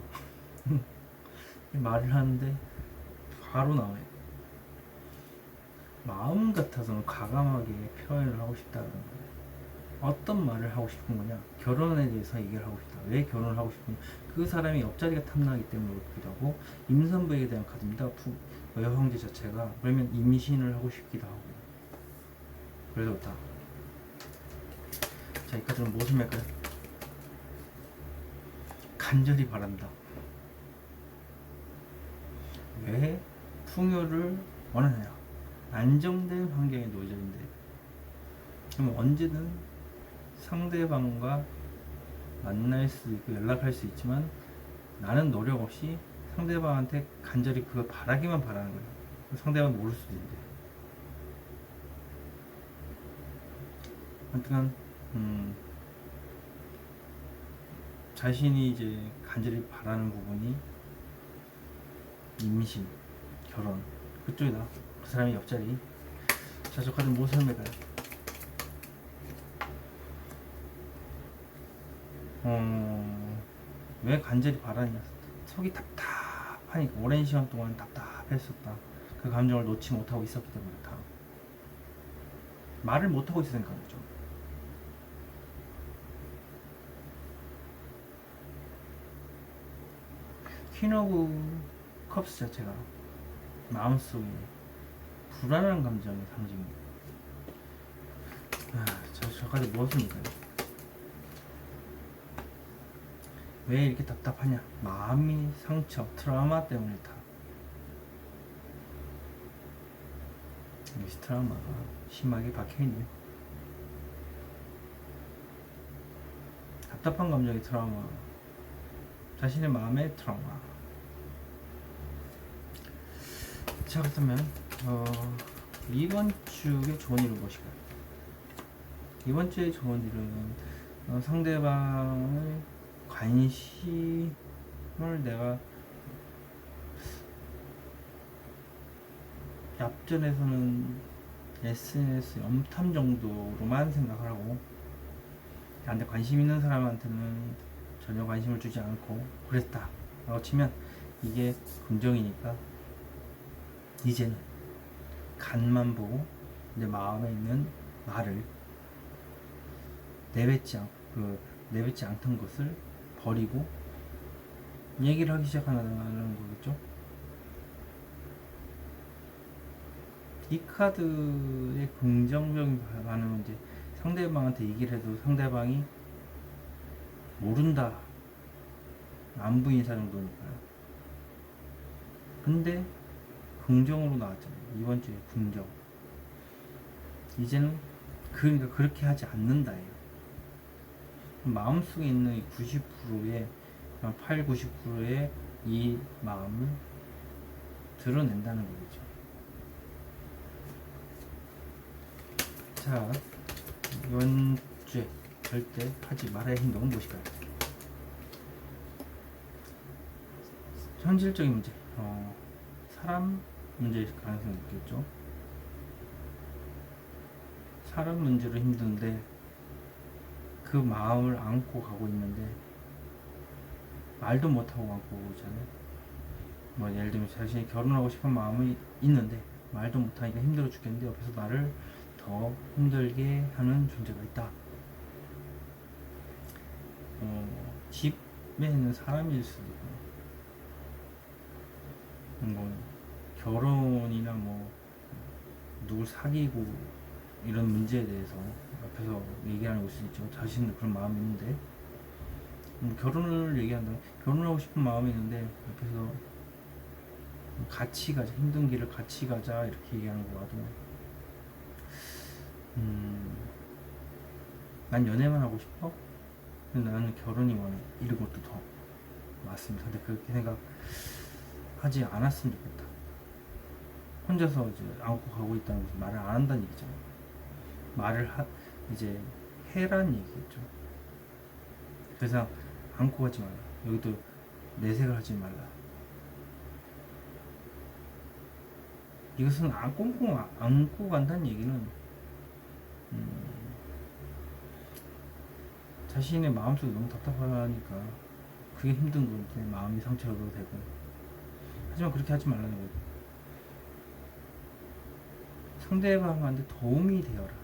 말을 하는데 바로 나와요. 마음 같아서는 과감하게 표현을 하고 싶다는 거예요. 어떤 말을 하고 싶은 거냐? 결혼에 대해서 얘기를 하고 싶다. 왜 결혼을 하고 싶은 거냐? 그 사람이 옆자리가 탐나기 때문에 그렇기도 하고, 임산부에 대한 카드입니다. 여황제 자체가. 그러면 임신을 하고 싶기도 하고, 그래서 그렇다. 자, 이 카드는 무엇을 맺까요? 간절히 바란다. 왜 풍요를 원하느냐? 안정된 환경에 놓여져 있는데, 그럼 언제든 상대방과 만날 수 있고 연락할 수 있지만 나는 노력 없이 상대방한테 간절히 그걸 바라기만 바라는 거예요. 상대방이 모를 수도 있는데. 하여튼 자신이 이제 간절히 바라는 부분이 임신, 결혼 그쪽이다. 그 사람의 옆자리. 자, 저 카드 무엇을 맺어요? 왜 간절히 바라냐? 속이 답답하니까, 오랜 시간 동안 답답했었다. 그 감정을 놓지 못하고 있었기 때문에 다 말을 못하고 있으니까 그렇죠. 퀸 오브 컵스 자체가 마음속에 불안한 감정의 상징입니다. 저까지 무엇입니까? 왜 이렇게 답답하냐? 마음이 상처, 트라우마 때문에 다. 이 트라우마가 심하게 박혀있네요. 답답한 감정의 트라우마, 자신의 마음의 트라우마. 자, 그렇다면 이번 주의 좋은 일은 무엇일까요? 이번 주의 좋은 일은 상대방의 관심을 내가 앞전에서는 SNS 염탐 정도로만 생각을 하고 나한테 관심 있는 사람한테는 전혀 관심을 주지 않고 그랬다 라고 치면 이게 긍정이니까 이제는 간만 보고 내 마음에 있는 말을 내뱉지 않던 것을 버리고 얘기를 하기 시작하는 거겠죠. 이 카드의 긍정적인 반응은 이제 상대방한테 얘기를 해도 상대방이 모른다, 안부 인사 정도니까요. 근데 긍정으로 나왔잖아요. 이번 주에 긍정. 이제는 그러니까 그렇게 하지 않는다예요. 마음속에 있는 이 90%의 8, 90%의 이 마음을 드러낸다는 거겠죠. 자, 이번 주에 절대 하지 말아야 할 행동은 무엇일까요? 현실적인 문제, 사람 문제일 가능성이 있겠죠. 사람 문제로 힘든데 그 마음을 안고 가고 있는데 말도 못하고 안고 있잖아요. 뭐 예를 들면 자신이 결혼하고 싶은 마음이 있는데 말도 못하니까 힘들어 죽겠는데 옆에서 나를 더 힘들게 하는 존재가 있다. 집에 있는 사람일 수도 있고 뭐 결혼이나 뭐 누굴 사귀고 이런 문제에 대해서 앞에서 얘기하는 것이 있죠. 자신도 그런 마음이 있는데 결혼을 얘기한다면 결혼하고 싶은 마음이 있는데 옆에서 같이 가자, 힘든 길을 같이 가자 이렇게 얘기하는 거 봐도 난 연애만 하고 싶어? 근데 나는 결혼이 원해. 이런 것도 더 맞습니다. 근데 그렇게 생각하지 않았으면 좋겠다. 혼자서 이제 안고 가고 있다는 것은 말을 안 한다는 얘기잖아요. 말을 이제 해라는 얘기겠죠. 그래서 안고 가지 말라. 여기도 내색을 하지 말라. 이것은 꽁꽁 안고 간다는 얘기는 자신의 마음속이 너무 답답하니까 그게 힘든 건데 마음이 상처도 되고 하지만 그렇게 하지 말라는 거예요. 상대방한테 도움이 되어라.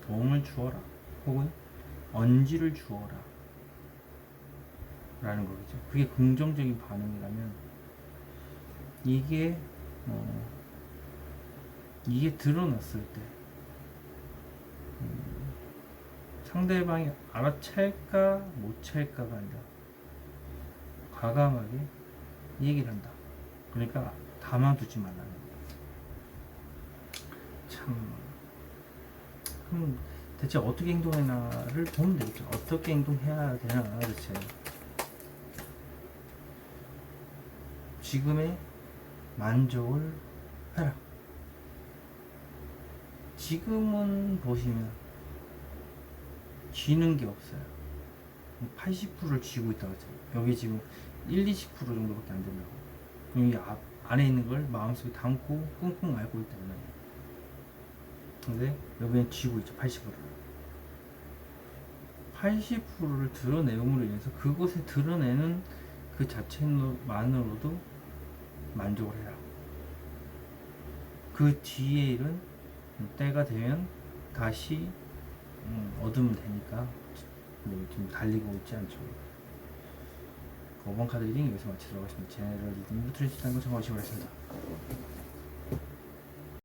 도움을 주어라. 혹은 언지를 주어라. 라는 거겠죠. 그게 긍정적인 반응이라면 이게 드러났을 때 상대방이 알아챌까 못 챌까가 아니라 과감하게 얘기를 한다. 그러니까 담아두지 말라는 거예요. 그럼 대체 어떻게 행동하나를 보면 되겠죠. 어떻게 행동해야 되나 대체. 지금의 만족을 해라. 지금은 보시면 쥐는 게 없어요. 80%를 쥐고 있다고 했잖아요. 여기 지금 20% 정도밖에 안 된다고. 여기 안에 있는 걸 마음속에 담고 끙끙 앓고 있다는 거예요. 근데 여기는 쥐고 있죠. 80%를. 80%를 드러내음으로 인해서 그곳에 드러내는 그 자체만으로도 만족을 해라. 그 뒤에 일은 때가 되면 다시 얻으면 되니까 뭐 지금 달리고 있지 않죠. 5번 카드 리딩 여기서 마치도록 하겠습니다. 제너럴 리딩 트리스탄 거 정하시기 바랍니다.